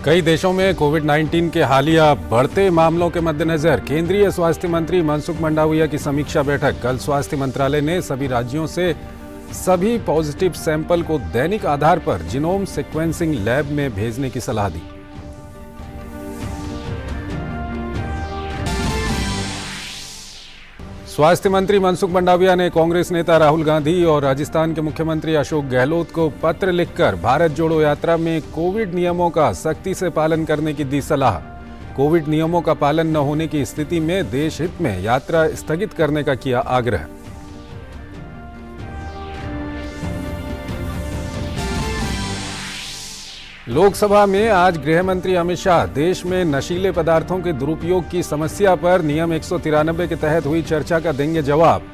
कई देशों में कोविड-19 के हालिया बढ़ते मामलों के मद्देनजर केंद्रीय स्वास्थ्य मंत्री मनसुख मंडाविया की समीक्षा बैठक। कल स्वास्थ्य मंत्रालय ने सभी राज्यों से सभी पॉजिटिव सैंपल को दैनिक आधार पर जीनोम सीक्वेंसिंग लैब में भेजने की सलाह दी। स्वास्थ्य मंत्री मनसुख मंडाविया ने कांग्रेस नेता राहुल गांधी और राजस्थान के मुख्यमंत्री अशोक गहलोत को पत्र लिखकर भारत जोड़ो यात्रा में कोविड नियमों का सख्ती से पालन करने की दी सलाह। कोविड नियमों का पालन न होने की स्थिति में देश हित में यात्रा स्थगित करने का किया आग्रह। लोकसभा में आज गृह मंत्री अमित शाह देश में नशीले पदार्थों के दुरुपयोग की समस्या पर नियम 193 के तहत हुई चर्चा का देंगे जवाब।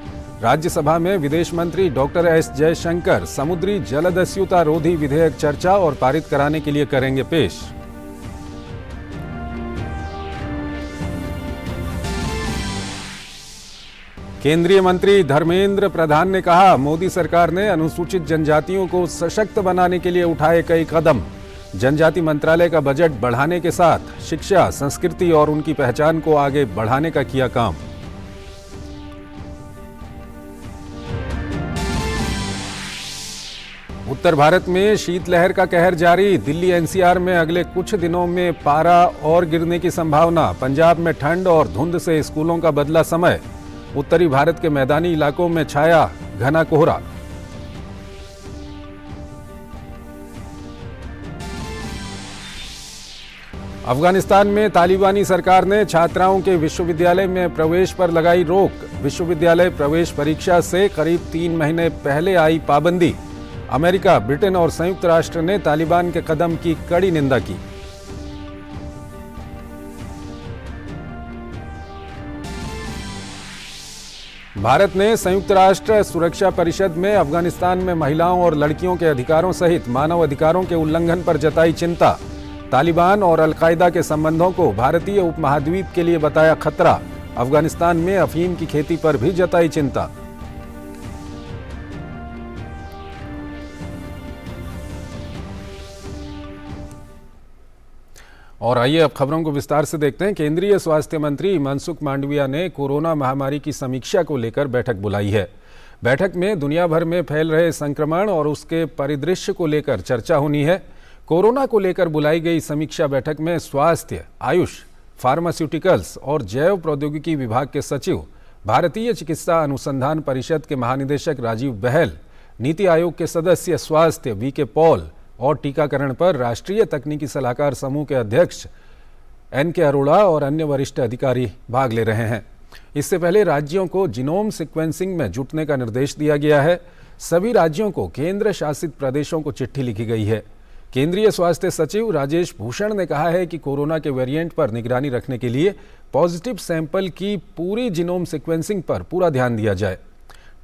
राज्यसभा में विदेश मंत्री डॉक्टर एस जयशंकर समुद्री जलदस्युता रोधी विधेयक चर्चा और पारित कराने के लिए करेंगे पेश। केंद्रीय मंत्री धर्मेंद्र प्रधान ने कहा, मोदी सरकार ने अनुसूचित जनजातियों को सशक्त बनाने के लिए उठाए कई कदम। जनजाति मंत्रालय का बजट बढ़ाने के साथ शिक्षा, संस्कृति और उनकी पहचान को आगे बढ़ाने का किया काम। उत्तर भारत में शीतलहर का कहर जारी। दिल्ली एनसीआर में अगले कुछ दिनों में पारा और गिरने की संभावना। पंजाब में ठंड और धुंध से स्कूलों का बदला समय। उत्तरी भारत के मैदानी इलाकों में छाया घना कोहरा। अफगानिस्तान में तालिबानी सरकार ने छात्राओं के विश्वविद्यालय में प्रवेश पर लगाई रोक। विश्वविद्यालय प्रवेश परीक्षा से करीब 3 महीने पहले आई पाबंदी। अमेरिका, ब्रिटेन और संयुक्त राष्ट्र ने तालिबान के कदम की कड़ी निंदा की। भारत ने संयुक्त राष्ट्र सुरक्षा परिषद में अफगानिस्तान में महिलाओं और लड़कियों के अधिकारों सहित मानव अधिकारों के उल्लंघन पर जताई चिंता। तालिबान और अलकायदा के संबंधों को भारतीय उपमहाद्वीप के लिए बताया खतरा। अफगानिस्तान में अफीम की खेती पर भी जताई चिंता। और आइए अब खबरों को विस्तार से देखते हैं। केंद्रीय स्वास्थ्य मंत्री मनसुख मांडविया ने कोरोना महामारी की समीक्षा को लेकर बैठक बुलाई है। बैठक में दुनिया भर में फैल रहे संक्रमण और उसके परिदृश्य को लेकर चर्चा होनी है। कोरोना को लेकर बुलाई गई समीक्षा बैठक में स्वास्थ्य, आयुष, फार्मास्यूटिकल्स और जैव प्रौद्योगिकी विभाग के सचिव, भारतीय चिकित्सा अनुसंधान परिषद के महानिदेशक राजीव बहल, नीति आयोग के सदस्य स्वास्थ्य वीके पॉल और टीकाकरण पर राष्ट्रीय तकनीकी सलाहकार समूह के अध्यक्ष एनके अरोड़ा और अन्य वरिष्ठ अधिकारी भाग ले रहे हैं। इससे पहले राज्यों को जीनोम सीक्वेंसिंग में जुटने का निर्देश दिया गया है। सभी राज्यों को केंद्र शासित प्रदेशों को चिट्ठी लिखी गई है। केंद्रीय स्वास्थ्य सचिव राजेश भूषण ने कहा है कि कोरोना के वेरिएंट पर निगरानी रखने के लिए पॉजिटिव सैंपल की पूरी जीनोम सीक्वेंसिंग पर पूरा ध्यान दिया जाए।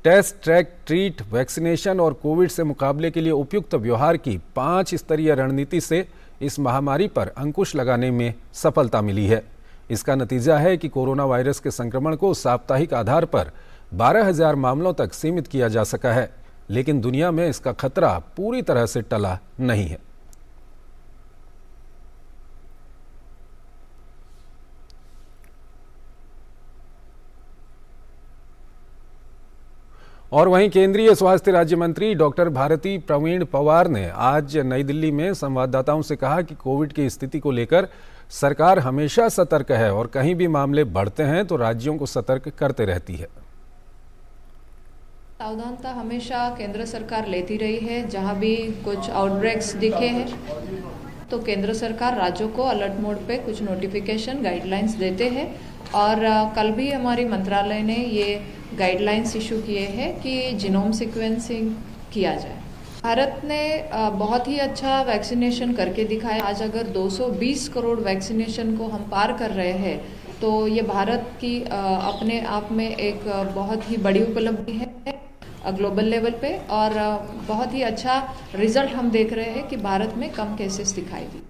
टेस्ट, ट्रैक, ट्रीट, वैक्सीनेशन और कोविड से मुकाबले के लिए उपयुक्त व्यवहार की 5 स्तरीय रणनीति से इस महामारी पर अंकुश लगाने में सफलता मिली है। इसका नतीजा है कि कोरोना वायरस के संक्रमण को साप्ताहिक आधार पर 12,000 मामलों तक सीमित किया जा सका है, लेकिन दुनिया में इसका खतरा पूरी तरह से टला नहीं है। और वहीं केंद्रीय स्वास्थ्य राज्य मंत्री डॉक्टर भारती प्रवीण पवार ने आज नई दिल्ली में संवाददाताओं से कहा कि कोविड की स्थिति को लेकर सरकार हमेशा सतर्क है और कहीं भी मामले बढ़ते हैं तो राज्यों को सतर्क करते रहती है। सावधानता हमेशा केंद्र सरकार लेती रही है। जहां भी कुछ आउटब्रेक्स दिखे हैं तो केंद्र सरकार राज्यों को अलर्ट मोड पे कुछ नोटिफिकेशन, गाइडलाइंस देते हैं और कल भी हमारी मंत्रालय ने ये गाइडलाइंस इशू किए हैं कि जीनोम सीक्वेंसिंग किया जाए। भारत ने बहुत ही अच्छा वैक्सीनेशन करके दिखाया। आज अगर 220 करोड़ वैक्सीनेशन को हम पार कर रहे हैं तो ये भारत की अपने आप में एक बहुत ही बड़ी उपलब्धि है ग्लोबल लेवल पे और बहुत ही अच्छा रिजल्ट हम देख रहे हैं कि भारत में कम केसेस दिखाई दी।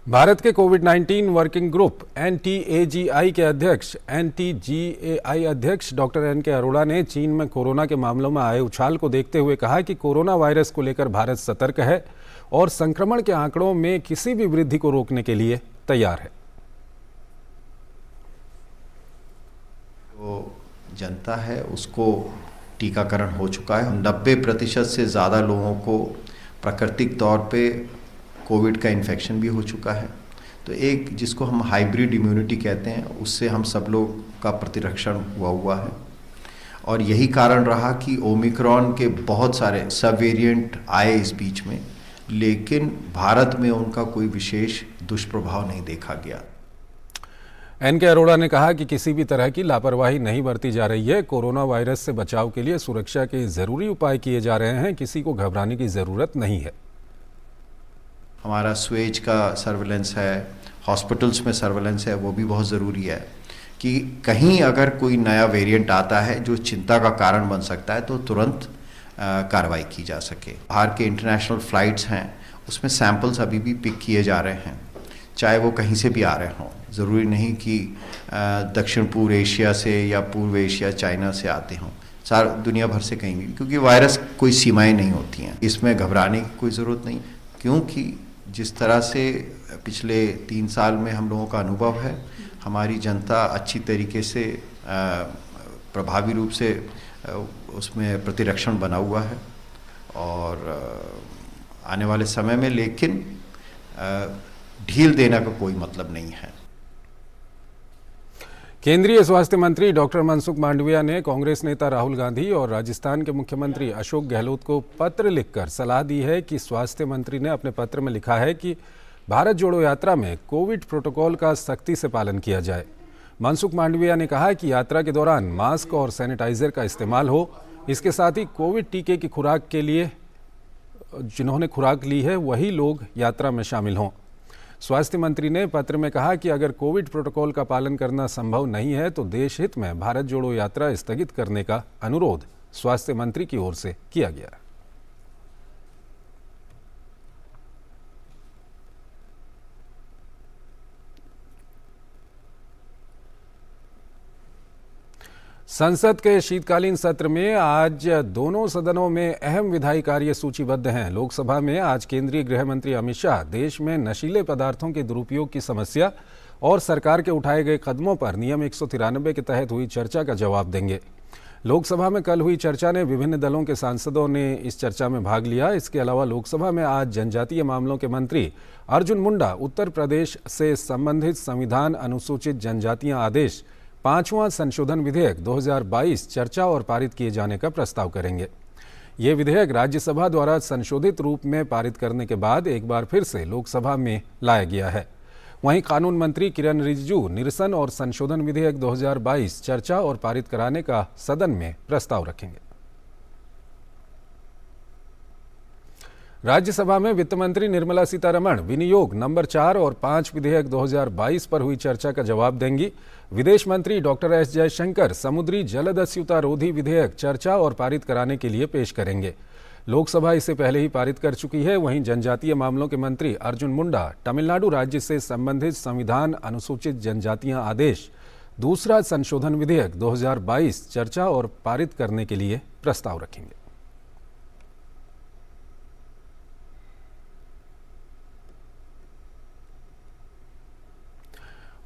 भारत के कोविड-19 वर्किंग ग्रुप NTAGI के अध्यक्ष NTGAI अध्यक्ष डॉक्टर एनके अरोड़ा ने चीन में कोरोना के मामलों में आए उछाल को देखते हुए कहा कि कोरोना वायरस को लेकर भारत सतर्क है। और संक्रमण के आंकड़ों में किसी भी वृद्धि को रोकने के लिए तैयार है। जो जनता है उसको टीकाकरण हो चुका है। 90% से ज़्यादा लोगों को प्राकृतिक तौर पे कोविड का इन्फेक्शन भी हो चुका है। तो एक जिसको हम हाइब्रिड इम्यूनिटी कहते हैं, उससे हम सब लोग का प्रतिरक्षण हुआ है। और यही कारण रहा कि ओमिक्रॉन के बहुत सारे सब वेरिएंट आए इस बीच में, लेकिन भारत में उनका कोई विशेष दुष्प्रभाव नहीं देखा गया। एन के अरोड़ा ने कहा कि किसी भी तरह की लापरवाही नहीं बरती जा रही है। कोरोना वायरस से बचाव के लिए सुरक्षा के ज़रूरी उपाय किए जा रहे हैं, किसी को घबराने की ज़रूरत नहीं है। हमारा स्वेज का सर्विलेंस है, हॉस्पिटल्स में सर्विलेंस है, वो भी बहुत ज़रूरी है कि कहीं अगर कोई नया वेरिएंट आता है जो चिंता का कारण बन सकता है तो तुरंत कार्रवाई की जा सके। बाहर के इंटरनेशनल फ़्लाइट्स हैं उसमें सैंपल्स अभी भी पिक किए जा रहे हैं, चाहे वो कहीं से भी आ रहे हों। ज़रूरी नहीं कि दक्षिण पूर्व एशिया से या पूर्व एशिया चाइना से आते हों, सारा दुनिया भर से कहीं भी, क्योंकि वायरस कोई सीमाएं नहीं होती हैं। इसमें घबराने की कोई ज़रूरत नहीं, क्योंकि जिस तरह से पिछले 3 साल में हम लोगों का अनुभव है, हमारी जनता अच्छी तरीके से प्रभावी रूप से उसमें प्रतिरक्षण बना हुआ है। और आने वाले समय में लेकिन ढील देने का कोई मतलब नहीं है। केंद्रीय स्वास्थ्य मंत्री डॉक्टर मनसुख मांडविया ने कांग्रेस नेता राहुल गांधी और राजस्थान के मुख्यमंत्री अशोक गहलोत को पत्र लिखकर सलाह दी है कि स्वास्थ्य मंत्री ने अपने पत्र में लिखा है कि भारत जोड़ो यात्रा में कोविड प्रोटोकॉल का सख्ती से पालन किया जाए। मनसुख मांडविया ने कहा कि यात्रा के दौरान मास्क और सैनिटाइजर का इस्तेमाल हो। इसके साथ ही कोविड टीके की खुराक के लिए जिन्होंने खुराक ली है वही लोग यात्रा में शामिल हों। स्वास्थ्य मंत्री ने पत्र में कहा कि अगर कोविड प्रोटोकॉल का पालन करना संभव नहीं है तो देश हित में भारत जोड़ो यात्रा स्थगित करने का अनुरोध स्वास्थ्य मंत्री की ओर से किया गया। संसद के शीतकालीन सत्र में आज दोनों सदनों में अहम विधायी कार्य सूचीबद्ध हैं। लोकसभा में आज केंद्रीय गृह मंत्री अमित शाह देश में नशीले पदार्थों के दुरुपयोग की समस्या और सरकार के उठाए गए कदमों पर नियम 193 के तहत हुई चर्चा का जवाब देंगे। लोकसभा में कल हुई चर्चा ने विभिन्न दलों के सांसदों ने इस चर्चा में भाग लिया। इसके अलावा लोकसभा में आज जनजातीय मामलों के मंत्री अर्जुन मुंडा उत्तर प्रदेश से संबंधित संविधान अनुसूचित जनजातियां आदेश 5वां संशोधन विधेयक 2022 चर्चा और पारित किए जाने का प्रस्ताव करेंगे। ये विधेयक राज्यसभा द्वारा संशोधित रूप में पारित करने के बाद एक बार फिर से लोकसभा में लाया गया है। वहीं कानून मंत्री किरण रिजिजू निरसन और संशोधन विधेयक 2022 चर्चा और पारित कराने का सदन में प्रस्ताव रखेंगे। राज्यसभा में वित्त मंत्री निर्मला सीतारमण विनियोग नंबर 4 और 5 विधेयक 2022 पर हुई चर्चा का जवाब देंगी। विदेश मंत्री डॉक्टर एस जयशंकर समुद्री जलदस्युता रोधी विधेयक चर्चा और पारित कराने के लिए पेश करेंगे। लोकसभा इसे पहले ही पारित कर चुकी है। वहीं जनजातीय मामलों के मंत्री अर्जुन मुंडा तमिलनाडु राज्य से संबंधित संविधान अनुसूचित जनजातियां आदेश दूसरा संशोधन विधेयक 2022 चर्चा और पारित करने के लिए प्रस्ताव रखेंगे।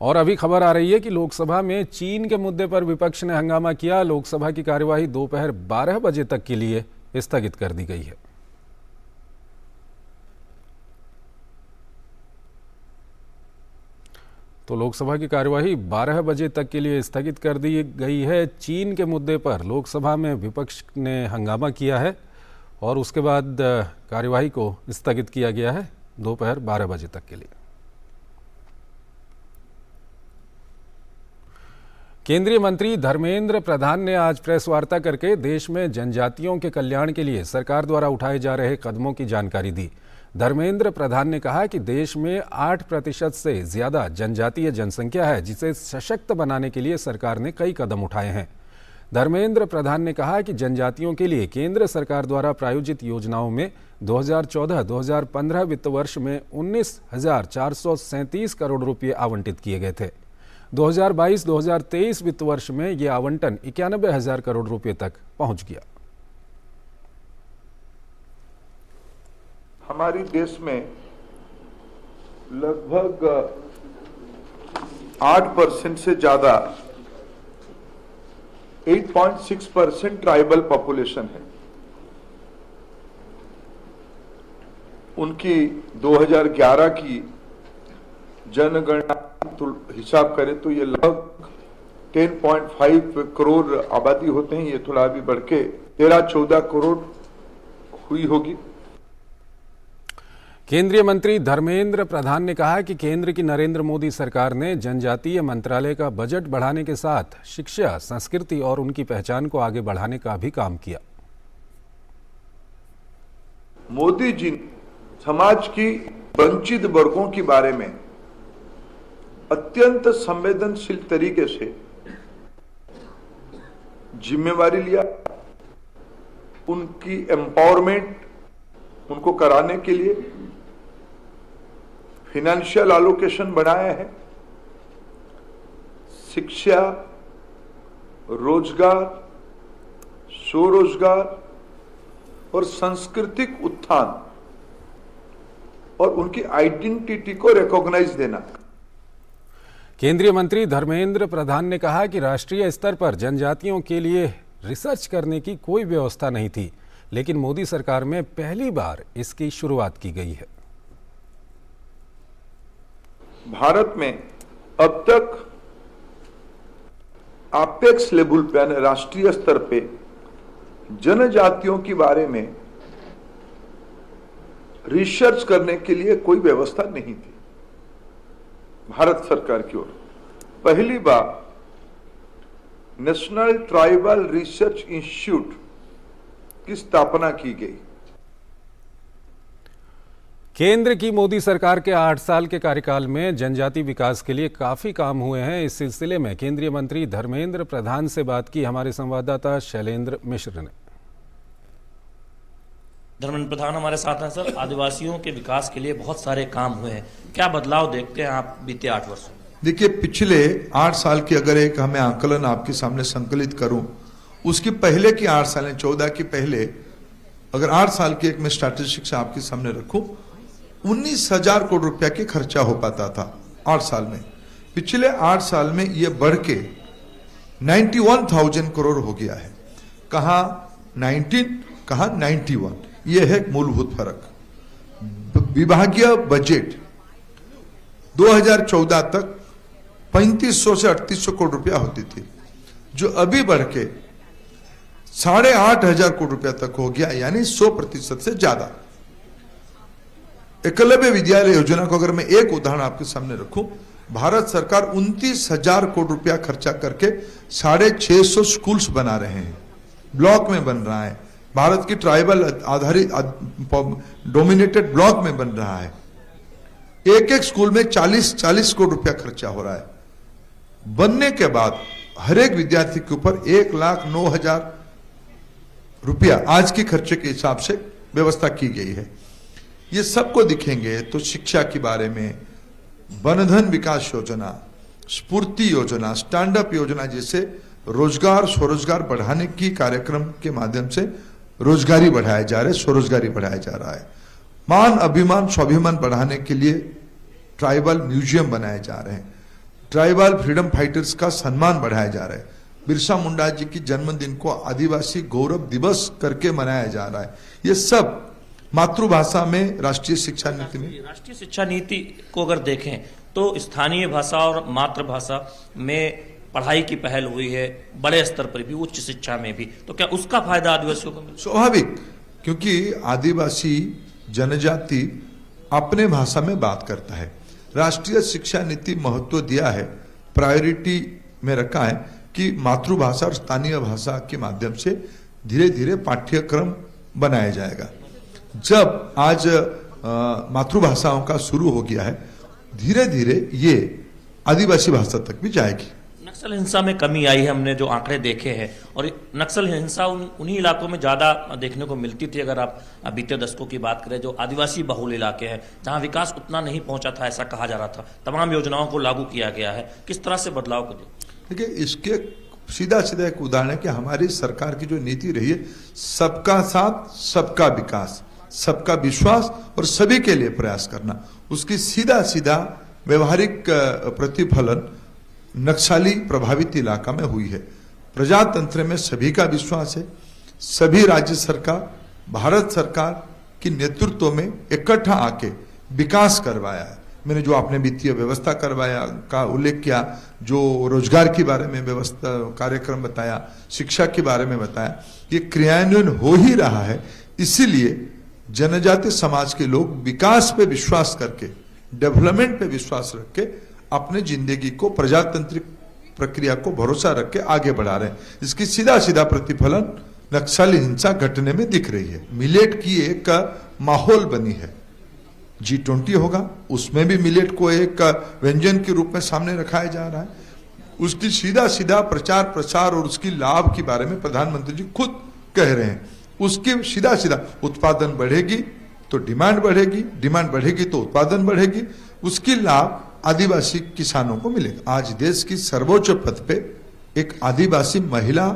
और अभी खबर आ रही है कि लोकसभा में चीन के मुद्दे पर विपक्ष ने हंगामा किया। लोकसभा की कार्यवाही दोपहर 12 बजे तक के लिए स्थगित कर दी गई है। तो लोकसभा की कार्यवाही 12 बजे तक के लिए स्थगित कर दी गई है। चीन के मुद्दे पर लोकसभा में विपक्ष ने हंगामा किया है और उसके बाद कार्यवाही को स्थगित किया गया है दोपहर 12 बजे तक के लिए। केंद्रीय मंत्री धर्मेंद्र प्रधान ने आज प्रेस वार्ता करके देश में जनजातियों के कल्याण के लिए सरकार द्वारा उठाए जा रहे कदमों की जानकारी दी। धर्मेंद्र प्रधान ने कहा कि देश में 8% से ज्यादा जनजातीय जनसंख्या है, जिसे सशक्त बनाने के लिए सरकार ने कई कदम उठाए हैं। धर्मेंद्र प्रधान ने कहा कि जनजातियों के लिए केंद्र सरकार द्वारा प्रायोजित योजनाओं में 2014-2015 वित्त वर्ष में 19,437 करोड़ रुपये आवंटित किए गए थे। 2022-2023 वित्त वर्ष में ये आवंटन 91,000 करोड़ रुपए तक पहुंच गया। हमारी देश में लगभग 8% से ज्यादा 8.6% ट्राइबल पॉपुलेशन है। उनकी 2011 की जनगणना हिसाब करें तो ये लगभग 10.5 करोड़ आबादी होते हैं। ये थोड़ा अभी बढ़ के 13-14 करोड़ हुई होगी। केंद्रीय मंत्री धर्मेंद्र प्रधान ने कहा कि केंद्र की नरेंद्र मोदी सरकार ने जनजातीय मंत्रालय का बजट बढ़ाने के साथ शिक्षा, संस्कृति और उनकी पहचान को आगे बढ़ाने का भी काम किया। मोदी जी ने समाज की वंचित वर्गों के बारे में अत्यंत संवेदनशील तरीके से जिम्मेवारी लिया। उनकी एम्पावरमेंट उनको कराने के लिए फाइनेंशियल एलोकेशन बनाया है। शिक्षा, रोजगार, स्वरोजगार और सांस्कृतिक उत्थान और उनकी आइडेंटिटी को रिकॉग्नाइज देना। केंद्रीय मंत्री धर्मेंद्र प्रधान ने कहा कि राष्ट्रीय स्तर पर जनजातियों के लिए रिसर्च करने की कोई व्यवस्था नहीं थी, लेकिन मोदी सरकार में पहली बार इसकी शुरुआत की गई है। भारत में अब तक अपेक्स लेवल पे यानी राष्ट्रीय स्तर पे जनजातियों के बारे में रिसर्च करने के लिए कोई व्यवस्था नहीं थी। भारत सरकार की ओर पहली बार नेशनल ट्राइबल रिसर्च इंस्टीट्यूट की स्थापना की गई। केंद्र की मोदी सरकार के 8 साल के कार्यकाल में जनजाति विकास के लिए काफी काम हुए हैं। इस सिलसिले में केंद्रीय मंत्री धर्मेंद्र प्रधान से बात की हमारे संवाददाता शैलेंद्र मिश्र ने। धर्मेंद्र प्रधान हमारे साथ हैं। सर, आदिवासियों के विकास के लिए बहुत सारे काम हुए हैं, क्या बदलाव देखते हैं आप बीते 8 वर्षों? देखिए, पिछले 8 साल की अगर एक हमें आंकलन आपके सामने संकलित करूं, उसकी पहले की 8 साल 14 की पहले अगर 8 साल की एक मैं स्टैटिस्टिक्स आपके सामने रखूं, 19,000 करोड़ रुपया की खर्चा हो पाता था 8 साल में। पिछले 8 साल में यह बढ़ के 91,000 करोड़ हो गया है। कहा 19, कहा 91, यह है मूलभूत फर्क। विभागीय बजट 2014 तक 3500 से 3800 करोड़ रुपया होती थी, जो अभी बढ़ के 8,500 करोड़ रुपया तक हो गया, यानी 100% से ज्यादा। एकलव्य विद्यालय योजना को अगर मैं एक उदाहरण आपके सामने रखूं, भारत सरकार 29,000 करोड़ रुपया खर्चा करके 650 स्कूल्स बना रहे हैं, ब्लॉक में बन रहा है। भारत की ट्राइबल आधारित डोमिनेटेड ब्लॉक में बन रहा है। एक एक स्कूल में 40 करोड़ रुपया खर्चा हो रहा है। बनने के बाद हर एक विद्यार्थी के ऊपर 1,09,000 रुपया आज के खर्चे के हिसाब से व्यवस्था की गई है। ये सबको दिखेंगे तो शिक्षा के बारे में वनधन विकास योजना, स्फूर्ति योजना, स्टैंड अप योजना जैसे रोजगार स्वरोजगार बढ़ाने की कार्यक्रम के माध्यम से रोजगारी बढ़ाया जा रहा है, स्वरोजगारी बढ़ाया जा रहा है। मान अभिमान स्वाभिमान बढ़ाने के लिए ट्राइबल म्यूजियम बनाए जा रहे हैं। ट्राइबल फ्रीडम फाइटर्स का सम्मान बढ़ाया जा रहा है। बिरसा मुंडा जी की जन्मदिन को आदिवासी गौरव दिवस करके मनाया जा रहा है। ये सब मातृभाषा में राष्ट्रीय शिक्षा नीति में। राष्ट्रीय शिक्षा नीति को अगर देखें तो स्थानीय भाषा और मातृभाषा में पढ़ाई की पहल हुई है, बड़े स्तर पर भी, उच्च शिक्षा में भी। तो क्या उसका फायदा आदिवासियों को मिला? स्वाभाविक, क्योंकि आदिवासी जनजाति अपने भाषा में बात करता है। राष्ट्रीय शिक्षा नीति महत्व दिया है, प्रायोरिटी में रखा है कि मातृभाषा और स्थानीय भाषा के माध्यम से धीरे धीरे पाठ्यक्रम बनाया जाएगा। जब आज मातृभाषाओं का शुरू हो गया है, धीरे धीरे ये आदिवासी भाषा तक भी जाएगी। नक्सल हिंसा में कमी आई है, हमने जो आंकड़े देखे हैं, और नक्सल हिंसा उन्हीं इलाकों में ज्यादा देखने को मिलती थी। अगर आप बीते दशकों की बात करें, जो आदिवासी बहुल इलाके हैं, जहां विकास उतना नहीं पहुंचा था, ऐसा कहा जा रहा था। तमाम योजनाओं को लागू किया गया है, किस तरह से बदलाव को देखिए, इसके सीधा सीधा एक उदाहरण है कि हमारी सरकार की जो नीति रही है, सबका साथ सबका विकास, सबका विश्वास और सभी के लिए प्रयास करना, उसकी सीधा सीधा व्यवहारिक प्रतिफलन नक्सली प्रभावित इलाका में हुई है। प्रजातंत्र में सभी का विश्वास है। सभी राज्य सरकार भारत सरकार की नेतृत्व में इकट्ठा आके विकास करवाया है। मैंने जो आपने वित्तीय व्यवस्था करवाया का उल्लेख किया, जो रोजगार के बारे में व्यवस्था कार्यक्रम बताया, शिक्षा के बारे में बताया, ये क्रियान्वयन हो ही रहा है। इसीलिए जनजातीय समाज के लोग विकास पे विश्वास करके, डेवलपमेंट पे विश्वास रख के अपने जिंदगी को प्रजातांत्रिक प्रक्रिया को भरोसा रख के आगे बढ़ा रहे हैं। इसकी सीधा सीधा प्रतिफलन नक्सली हिंसा घटने में दिख रही है। मिलेट की एक माहौल बनी है। G20 होगा, उसमें भी मिलेट को एक व्यंजन के रूप में सामने रखाया जा रहा है। उसकी सीधा सीधा प्रचार प्रसार और उसकी लाभ के बारे में प्रधानमंत्री जी खुद कह रहे हैं। उसकी सीधा सीधा उत्पादन बढ़ेगी तो डिमांड बढ़ेगी, डिमांड बढ़ेगी तो उत्पादन बढ़ेगी, उसकी लाभ आदिवासी किसानों को मिलेगा। आज देश की सर्वोच्च पद पे एक आदिवासी महिला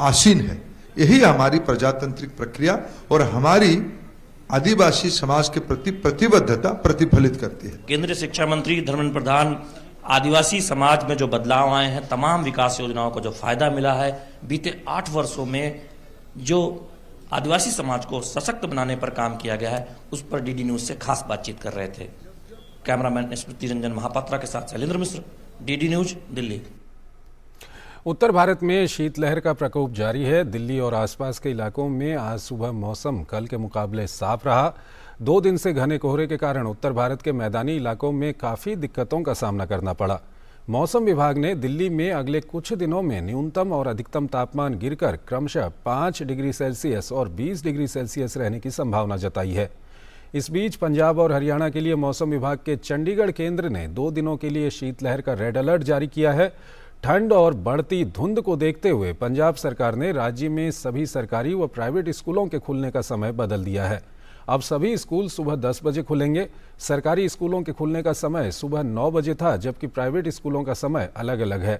आसीन है। यही हमारी प्रजातांत्रिक प्रक्रिया और हमारी आदिवासी समाज के प्रति प्रतिबद्धता प्रतिफलित करती है। केंद्रीय शिक्षा मंत्री धर्मेंद्र प्रधान, आदिवासी समाज में जो बदलाव आए हैं, तमाम विकास योजनाओं को जो फायदा मिला है, बीते 8 वर्षों में जो आदिवासी समाज को सशक्त बनाने पर काम किया गया है, उस पर डीडी न्यूज से खास बातचीत कर रहे थे। कैमरामैन स्मृति रंजन महापात्रा के साथ शैलेंद्र मिश्र, डीडी न्यूज, दिल्ली। उत्तर भारत में शीतलहर का प्रकोप जारी है। दिल्ली और आसपास के इलाकों में आज सुबह मौसम कल के मुकाबले साफ रहा। 2 दिन से घने कोहरे के कारण उत्तर भारत के मैदानी इलाकों में काफ़ी दिक्कतों का सामना करना पड़ा। मौसम विभाग ने दिल्ली में अगले कुछ दिनों में न्यूनतम और अधिकतम तापमान गिरकर क्रमशः 5 डिग्री सेल्सियस और 20 डिग्री सेल्सियस रहने की संभावना जताई है। इस बीच पंजाब और हरियाणा के लिए मौसम विभाग के चंडीगढ़ केंद्र ने 2 दिनों के लिए शीतलहर का रेड अलर्ट जारी किया है। ठंड और बढ़ती धुंध को देखते हुए पंजाब सरकार ने राज्य में सभी सरकारी व प्राइवेट स्कूलों के खुलने का समय बदल दिया है। अब सभी स्कूल सुबह 10 बजे खुलेंगे। सरकारी स्कूलों के खुलने का समय सुबह 9 बजे था, जबकि प्राइवेट स्कूलों का समय अलग अलग है।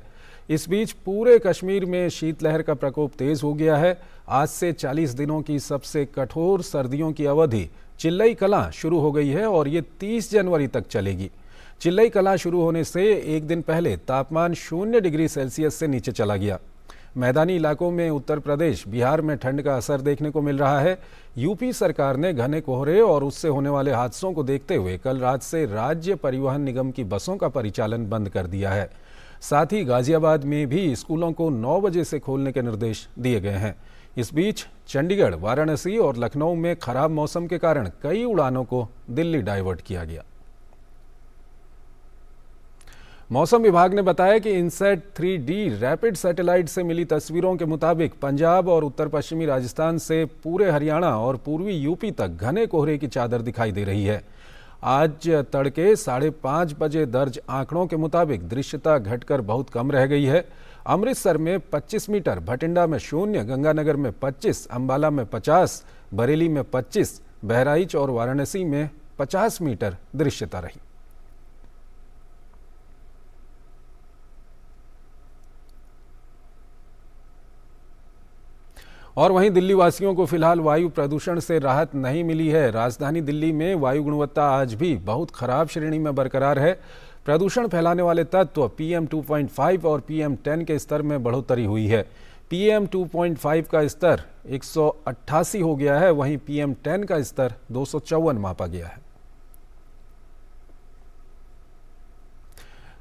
इस बीच पूरे कश्मीर में शीतलहर का प्रकोप तेज हो गया है। आज से 40 दिनों की सबसे कठोर सर्दियों की अवधि चिल्लई कलां शुरू हो गई है और ये 30 जनवरी तक चलेगी। चिल्लई कलां शुरू होने से एक दिन पहले तापमान 0 डिग्री सेल्सियस से नीचे चला गया। मैदानी इलाकों में उत्तर प्रदेश, बिहार में ठंड का असर देखने को मिल रहा है। यूपी सरकार ने घने कोहरे और उससे होने वाले हादसों को देखते हुए कल रात से राज्य परिवहन निगम की बसों का परिचालन बंद कर दिया है। साथ ही गाजियाबाद में भी स्कूलों को 9 बजे से खोलने के निर्देश दिए गए हैं। इस बीच चंडीगढ़, वाराणसी और लखनऊ में खराब मौसम के कारण कई उड़ानों को दिल्ली डाइवर्ट किया गया। मौसम विभाग ने बताया कि इनसैट 3D रैपिड सैटेलाइट से मिली तस्वीरों के मुताबिक पंजाब और उत्तर पश्चिमी राजस्थान से पूरे हरियाणा और पूर्वी यूपी तक घने कोहरे की चादर दिखाई दे रही है। आज तड़के 5:30 बजे दर्ज आंकड़ों के मुताबिक दृश्यता घटकर बहुत कम रह गई है। अमृतसर में 25 मीटर, भटिंडा में 0, गंगानगर में 25, अंबाला में 50, बरेली में 25, बहराइच और वाराणसी में 50 मीटर दृश्यता रही। और वहीं दिल्ली वासियों को फिलहाल वायु प्रदूषण से राहत नहीं मिली है। राजधानी दिल्ली में वायु गुणवत्ता आज भी बहुत खराब श्रेणी में बरकरार है। प्रदूषण फैलाने वाले तत्व PM 2.5 और PM 10 के स्तर में बढ़ोतरी हुई है। PM 2.5 का स्तर 188 हो गया है, वहीं PM 10 का स्तर 254 मापा गया है।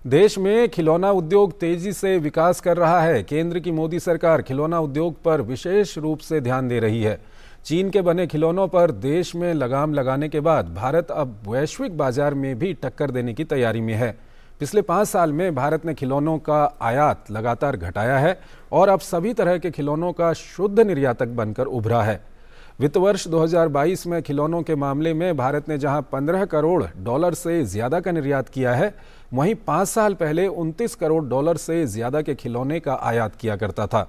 देश में खिलौना उद्योग तेजी से विकास कर रहा है। केंद्र की मोदी सरकार खिलौना उद्योग पर विशेष रूप से ध्यान दे रही है। चीन के बने खिलौनों पर देश में लगाम लगाने के बाद भारत अब वैश्विक बाजार में भी टक्कर देने की तैयारी में है। पिछले 5 साल में भारत ने खिलौनों का आयात लगातार घटाया है और अब सभी तरह के खिलौनों का शुद्ध निर्यातक बनकर उभरा है। वित्त वर्ष 2022 में खिलौनों के मामले में भारत ने जहां $15 करोड़ से ज्यादा का निर्यात किया है, वहीं 5 साल पहले $29 करोड़ से ज्यादा के खिलौने का आयात किया करता था।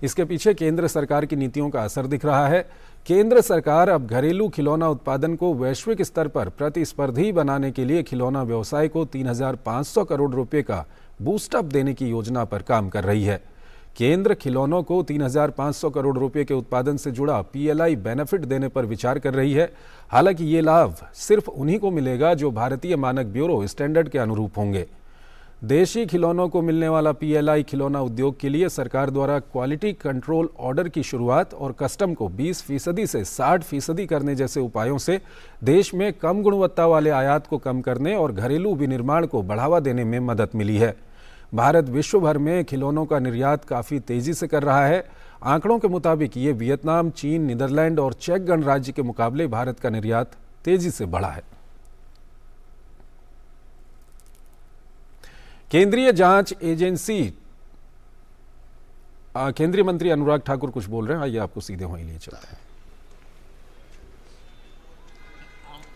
इसके पीछे केंद्र सरकार की नीतियों का असर दिख रहा है। केंद्र सरकार अब घरेलू खिलौना उत्पादन को वैश्विक स्तर पर प्रतिस्पर्धी बनाने के लिए खिलौना व्यवसाय को 3,500 करोड़ रुपए का बूस्टअप देने की योजना पर काम कर रही है। केंद्र खिलौनों को 3,500 करोड़ रुपए के उत्पादन से जुड़ा पीएलआई बेनिफिट देने पर विचार कर रही है। हालांकि ये लाभ सिर्फ उन्हीं को मिलेगा जो भारतीय मानक ब्यूरो स्टैंडर्ड के अनुरूप होंगे। देशी खिलौनों को मिलने वाला पीएलआई खिलौना उद्योग के लिए सरकार द्वारा क्वालिटी कंट्रोल ऑर्डर की शुरुआत और कस्टम को 20% से 60% करने जैसे उपायों से देश में कम गुणवत्ता वाले आयात को कम करने और घरेलू विनिर्माण को बढ़ावा देने में मदद मिली है। भारत विश्व भर में खिलौनों का निर्यात काफ़ी तेज़ी से कर रहा है। आंकड़ों के मुताबिक ये वियतनाम, चीन, नीदरलैंड और चेक गणराज्य के मुकाबले भारत का निर्यात तेज़ी से बढ़ा है। केंद्रीय जांच एजेंसी केंद्रीय मंत्री अनुराग ठाकुर कुछ बोल रहे हैं, आइए आपको सीधे वहीं लिए चलते हैं।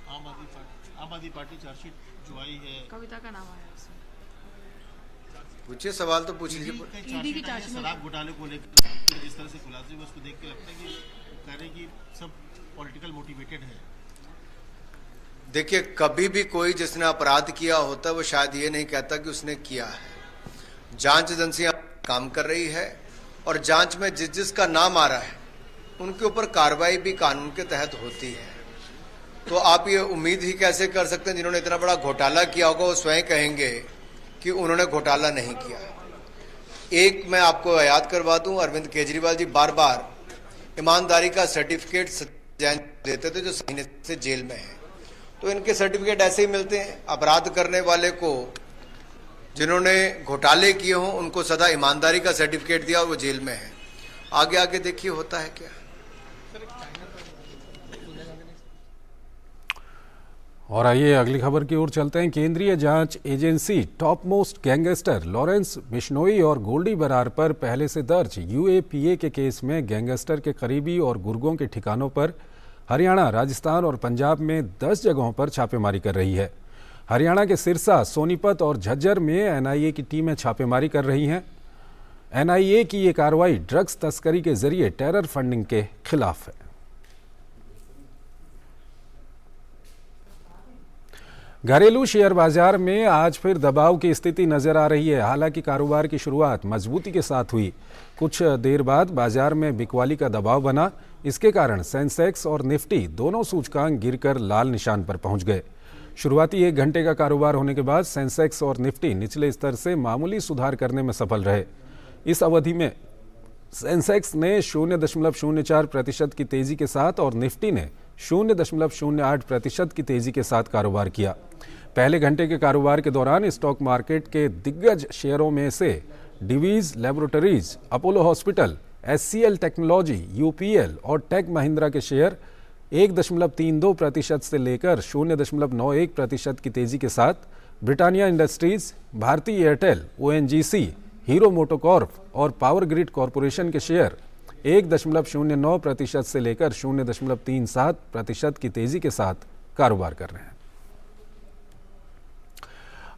आम आदमी पार्टी चार्जशीट जो आई है, कविता का नाम आया उसमें। पूछिए, सवाल तो पूछ लीजिए। ईडी की चार्जशीट शराब घोटाले को लेकर जिस तरह से खुलासे हुए उसको देख के लगता है कि कह रहे कि सब पॉलिटिकल मोटिवेटेड है। देखिए, कभी भी कोई जिसने अपराध किया होता है वो शायद ये नहीं कहता कि उसने किया है। जांच एजेंसियां काम कर रही है और जांच में जिस जिसका नाम आ रहा है उनके ऊपर कार्रवाई भी कानून के तहत होती है। तो आप ये उम्मीद ही कैसे कर सकते हैं जिन्होंने इतना बड़ा घोटाला किया होगा वो स्वयं कहेंगे कि उन्होंने घोटाला नहीं किया। एक मैं आपको याद करवा दूं, अरविंद केजरीवाल जी बार बार ईमानदारी का सर्टिफिकेट देते थे जो महीने से जेल में है। तो इनके सर्टिफिकेट ऐसे ही मिलते हैं। अपराध करने वाले को, जिन्होंने घोटाले किए हों, उनको सदा ईमानदारी का सर्टिफिकेट दिया और वो जेल में है। आगे आगे देखिए होता है क्या। और आइए अगली खबर की ओर चलते हैं। केंद्रीय जांच agency top most gangster Lawrence Bishnoi और गोल्डी बरार पर पहले से दर्ज यूएपीए के केस में गैंगस्टर के करीबी और गुर्गों के ठिकानों पर हरियाणा, राजस्थान और पंजाब में 10 जगहों पर छापेमारी कर रही है। हरियाणा के सिरसा, सोनीपत और झज्जर में एनआईए की टीमें छापेमारी कर रही हैं। एनआईए की ये कार्रवाई ड्रग्स तस्करी के जरिए टेरर फंडिंग के खिलाफ है। घरेलू शेयर बाजार में आज फिर दबाव की स्थिति नजर आ रही है। हालांकि कारोबार की शुरुआत मजबूती के साथ हुई, कुछ देर बाद बाजार में बिकवाली का दबाव बना। इसके कारण सेंसेक्स और निफ्टी दोनों सूचकांक गिरकर लाल निशान पर पहुंच गए। शुरुआती 1 घंटे का कारोबार होने के बाद सेंसेक्स और निफ्टी निचले स्तर से मामूली सुधार करने में सफल रहे। इस अवधि में सेंसेक्स ने 0.04% की तेजी के साथ और निफ्टी ने 0.08% की तेजी के साथ कारोबार किया। पहले घंटे के कारोबार के दौरान स्टॉक मार्केट के दिग्गज शेयरों में से Divi's laboratories, Apollo hospital, HCL technology, UPL और टेक महिंद्रा के शेयर 1.32% से लेकर 0.91% की तेजी के साथ, Britannia industries, Bharti Airtel, ONGC, hero MotoCorp और पावर ग्रिड कॉरपोरेशन के शेयर 1.09% से लेकर 0.37% की तेजी के साथ कारोबार कर रहे हैं।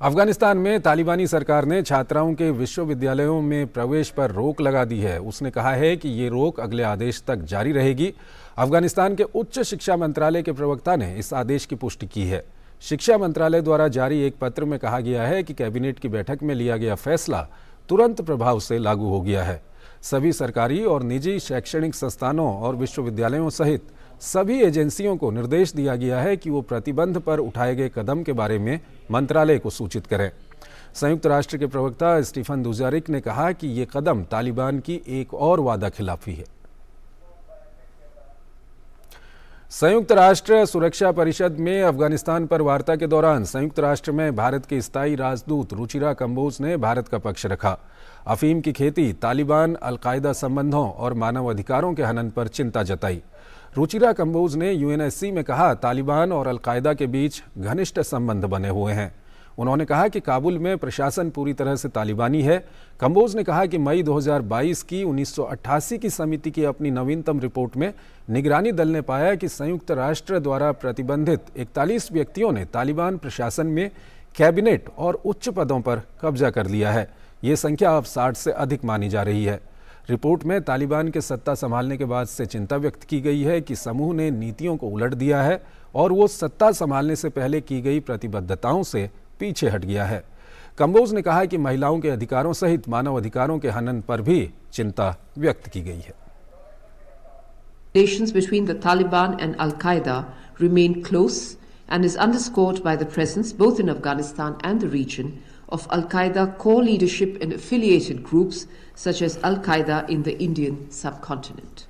अफगानिस्तान में तालिबानी सरकार ने छात्राओं के विश्वविद्यालयों में प्रवेश पर रोक लगा दी है। उसने कहा है कि ये रोक अगले आदेश तक जारी रहेगी। अफगानिस्तान के उच्च शिक्षा मंत्रालय के प्रवक्ता ने इस आदेश की पुष्टि की है। शिक्षा मंत्रालय द्वारा जारी एक पत्र में कहा गया है कि कैबिनेट की बैठक में लिया गया फैसला तुरंत प्रभाव से लागू हो गया है। सभी सरकारी और निजी शैक्षणिक संस्थानों और विश्वविद्यालयों सहित सभी एजेंसियों को निर्देश दिया गया है कि वो प्रतिबंध पर उठाए गए कदम के बारे में मंत्रालय को सूचित करें। संयुक्त राष्ट्र के प्रवक्ता स्टीफन दुजारिक ने कहा कि ये कदम तालिबान की एक और वादा खिलाफी है। संयुक्त राष्ट्र सुरक्षा परिषद में अफगानिस्तान पर वार्ता के दौरान संयुक्त राष्ट्र में भारत के स्थायी राजदूत रुचिरा कंबोज ने भारत का पक्ष रखा। अफीम की खेती, तालिबान अलकायदा संबंधों और मानव अधिकारों के हनन पर चिंता जताई। रुचिरा कंबोज ने यूएनएससी में कहा, तालिबान और अलकायदा के बीच घनिष्ठ संबंध बने हुए हैं। उन्होंने कहा कि काबुल में प्रशासन पूरी तरह से तालिबानी है। कंबोज ने कहा कि मई 2022 की 1988 की समिति की अपनी नवीनतम रिपोर्ट में निगरानी दल ने पाया कि संयुक्त राष्ट्र द्वारा प्रतिबंधित 41 व्यक्तियों ने तालिबान प्रशासन में कैबिनेट और उच्च पदों पर कब्जा कर लिया है। ये संख्या अब 60 से अधिक मानी जा रही है। रिपोर्ट में तालिबान के सत्ता संभालने के बाद से चिंता व्यक्त की गई है कि समूह ने नीतियों को उलट दिया है और वो सत्ता संभालने से पहले की गई प्रतिबद्धताओं से पीछे हट गया है। कंबोज ने कहा कि महिलाओं के अधिकारों सहित मानव अधिकारों के हनन पर भी चिंता व्यक्त की गई है। Relations between the Taliban and Al-Qaeda remain close and is underscored by the presence, both in Afghanistan and the region, of Al-Qaeda core leadership and affiliated groups such as Al-Qaeda in the Indian subcontinent.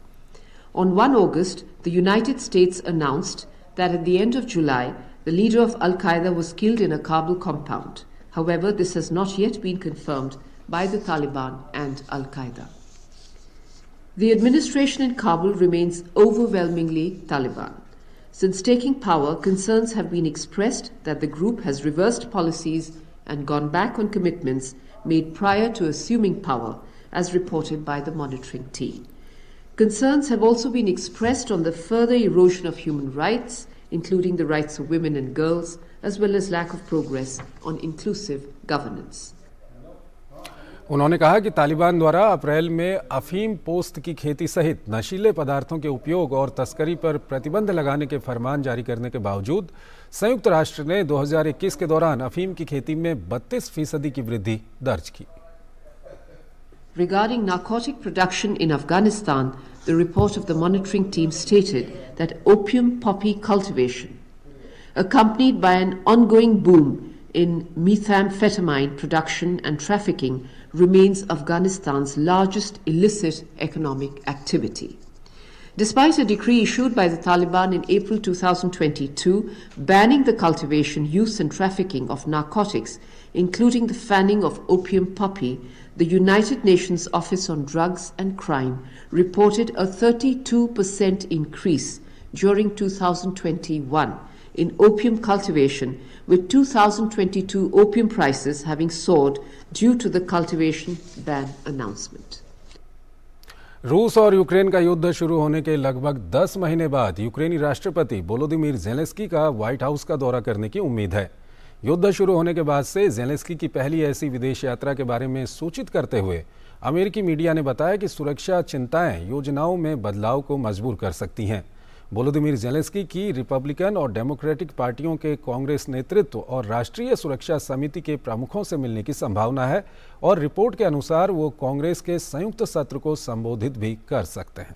On 1 August, the United States announced that at the end of July, the leader of Al-Qaeda was killed in a Kabul compound. However, this has not yet been confirmed by the Taliban and Al-Qaeda. The administration in Kabul remains overwhelmingly Taliban. Since taking power, concerns have been expressed that the group has reversed policies and gone back on commitments made prior to assuming power, as reported by the monitoring team. Concerns have also been expressed on the further erosion of human rights, including the rights of women and girls, as well as lack of progress on inclusive governance. उन्होंने कहा कि तालिबान द्वारा अप्रैल में अफीम पोस्त की खेती सहित नशीले पदार्थों के उपयोग और तस्करी पर प्रतिबंध लगाने के फरमान जारी करने के बावजूद संयुक्त राष्ट्र ने 2021 के दौरान अफीम की खेती में 32% की वृद्धि दर्ज की। Regarding narcotic production in Afghanistan, the report of the monitoring team stated that opium poppy cultivation, accompanied by an ongoing boom in methamphetamine production and trafficking, remains Afghanistan's largest illicit economic activity. Despite a decree issued by the Taliban in April 2022 banning the cultivation, use and trafficking of narcotics, including the fanning of opium poppy, the United Nations Office on Drugs and Crime reported a 32% increase during 2021 in opium cultivation, with 2022 opium prices having soared due to the cultivation ban announcement. रूस और Ukraine का युद्ध शुरू होने के लगभग 10 महीने बाद यूक्रेनी राष्ट्रपति वोलोदिमीर ज़ेलेंस्की का व्हाइट हाउस का दौरा करने की उम्मीद है। युद्ध शुरू होने के बाद से ज़ेलेंस्की की पहली ऐसी विदेश यात्रा के बारे में सूचित करते हुए अमेरिकी मीडिया ने बताया कि सुरक्षा चिंताएं योजनाओं में बदलाव को मजबूर कर सकती हैं। वोलोदिमीर ज़ेलेंस्की की रिपब्लिकन और डेमोक्रेटिक पार्टियों के कांग्रेस नेतृत्व और राष्ट्रीय सुरक्षा समिति के प्रमुखों से मिलने की संभावना है और रिपोर्ट के अनुसार वो कांग्रेस के संयुक्त सत्र को संबोधित भी कर सकते हैं।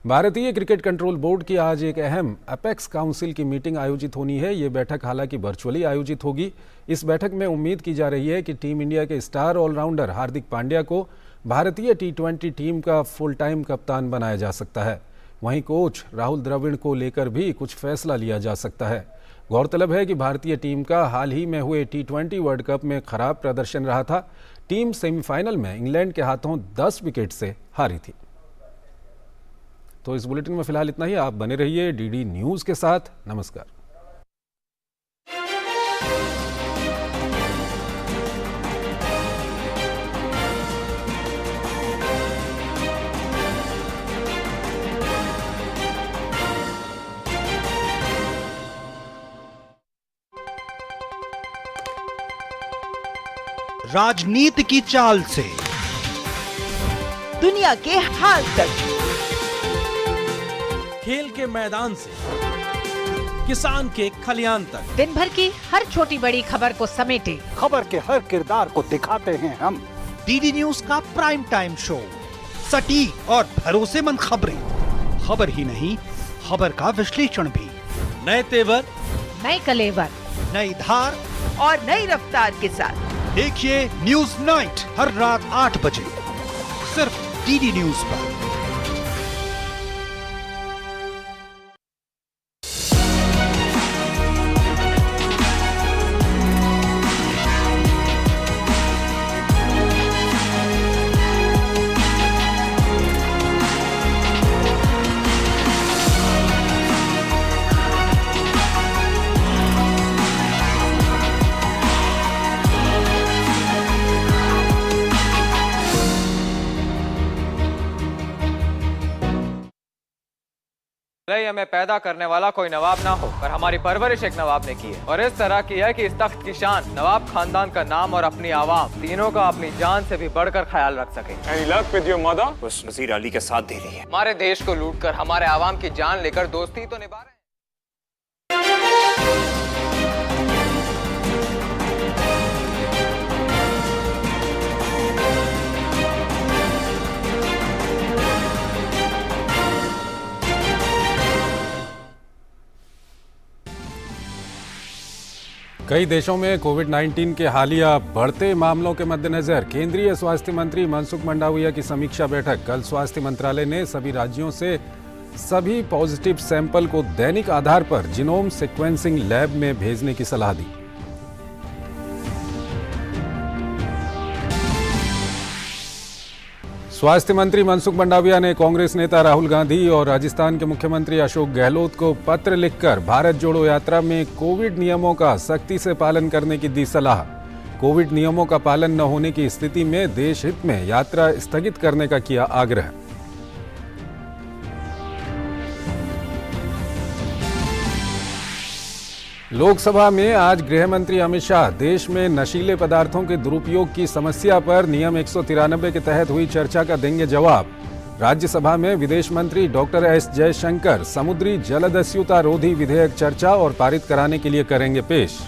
भारतीय क्रिकेट कंट्रोल बोर्ड की आज एक अहम अपेक्स काउंसिल की मीटिंग आयोजित होनी है। ये बैठक हालांकि वर्चुअली आयोजित होगी। इस बैठक में उम्मीद की जा रही है कि टीम इंडिया के स्टार ऑलराउंडर हार्दिक पांड्या को भारतीय टी20 टीम का फुल टाइम कप्तान बनाया जा सकता है। वहीं कोच राहुल द्रविड़ को लेकर भी कुछ फैसला लिया जा सकता है। गौरतलब है कि भारतीय टीम का हाल ही में हुए टी20 वर्ल्ड कप में खराब प्रदर्शन रहा था। टीम सेमीफाइनल में इंग्लैंड के हाथों 10 विकेट से हारी थी। तो इस बुलेटिन में फिलहाल इतना ही। आप बने रहिए डीडी न्यूज के साथ। नमस्कार। राजनीति की चाल से दुनिया के हाल तक, खेल के मैदान से किसान के खलियान तक, दिन भर की हर छोटी बड़ी खबर को समेटे खबर के हर किरदार को दिखाते हैं हम। डीडी न्यूज का प्राइम टाइम शो, सटीक और भरोसेमंद खबरें, खबर ही नहीं खबर का विश्लेषण भी, नए तेवर, नए कलेवर, नई धार और नई रफ्तार के साथ देखिए न्यूज नाइट हर रात 8 बजे सिर्फ डीडी न्यूज पर। हमें पैदा करने वाला कोई नवाब ना हो, पर हमारी परवरिश एक नवाब ने की है और इस तरह की है कि इस तख्त की शान नवाब खानदान का नाम और अपनी आवाम तीनों का अपनी जान से भी बढ़कर ख्याल रख सके। उस नजीर अली के साथ दे रही है। हमारे देश को लूटकर हमारे आवाम की जान लेकर दोस्ती तो निभा रहे हैं। कई देशों में कोविड-19 के हालिया बढ़ते मामलों के मद्देनजर केंद्रीय स्वास्थ्य मंत्री मनसुख मंडाविया की समीक्षा बैठक। कल स्वास्थ्य मंत्रालय ने सभी राज्यों से सभी पॉजिटिव सैंपल को दैनिक आधार पर जीनोम सीक्वेंसिंग लैब में भेजने की सलाह दी। स्वास्थ्य मंत्री मनसुख मंडाविया ने कांग्रेस नेता राहुल गांधी और राजस्थान के मुख्यमंत्री अशोक गहलोत को पत्र लिखकर भारत जोड़ो यात्रा में कोविड नियमों का सख्ती से पालन करने की दी सलाह। कोविड नियमों का पालन न होने की स्थिति में देश हित में यात्रा स्थगित करने का किया आग्रह। लोकसभा में आज गृह मंत्री अमित शाह देश में नशीले पदार्थों के दुरुपयोग की समस्या पर नियम 193 के तहत हुई चर्चा का देंगे जवाब। राज्यसभा में विदेश मंत्री डॉक्टर एस जयशंकर समुद्री जलदस्युता रोधी विधेयक चर्चा और पारित कराने के लिए करेंगे पेश।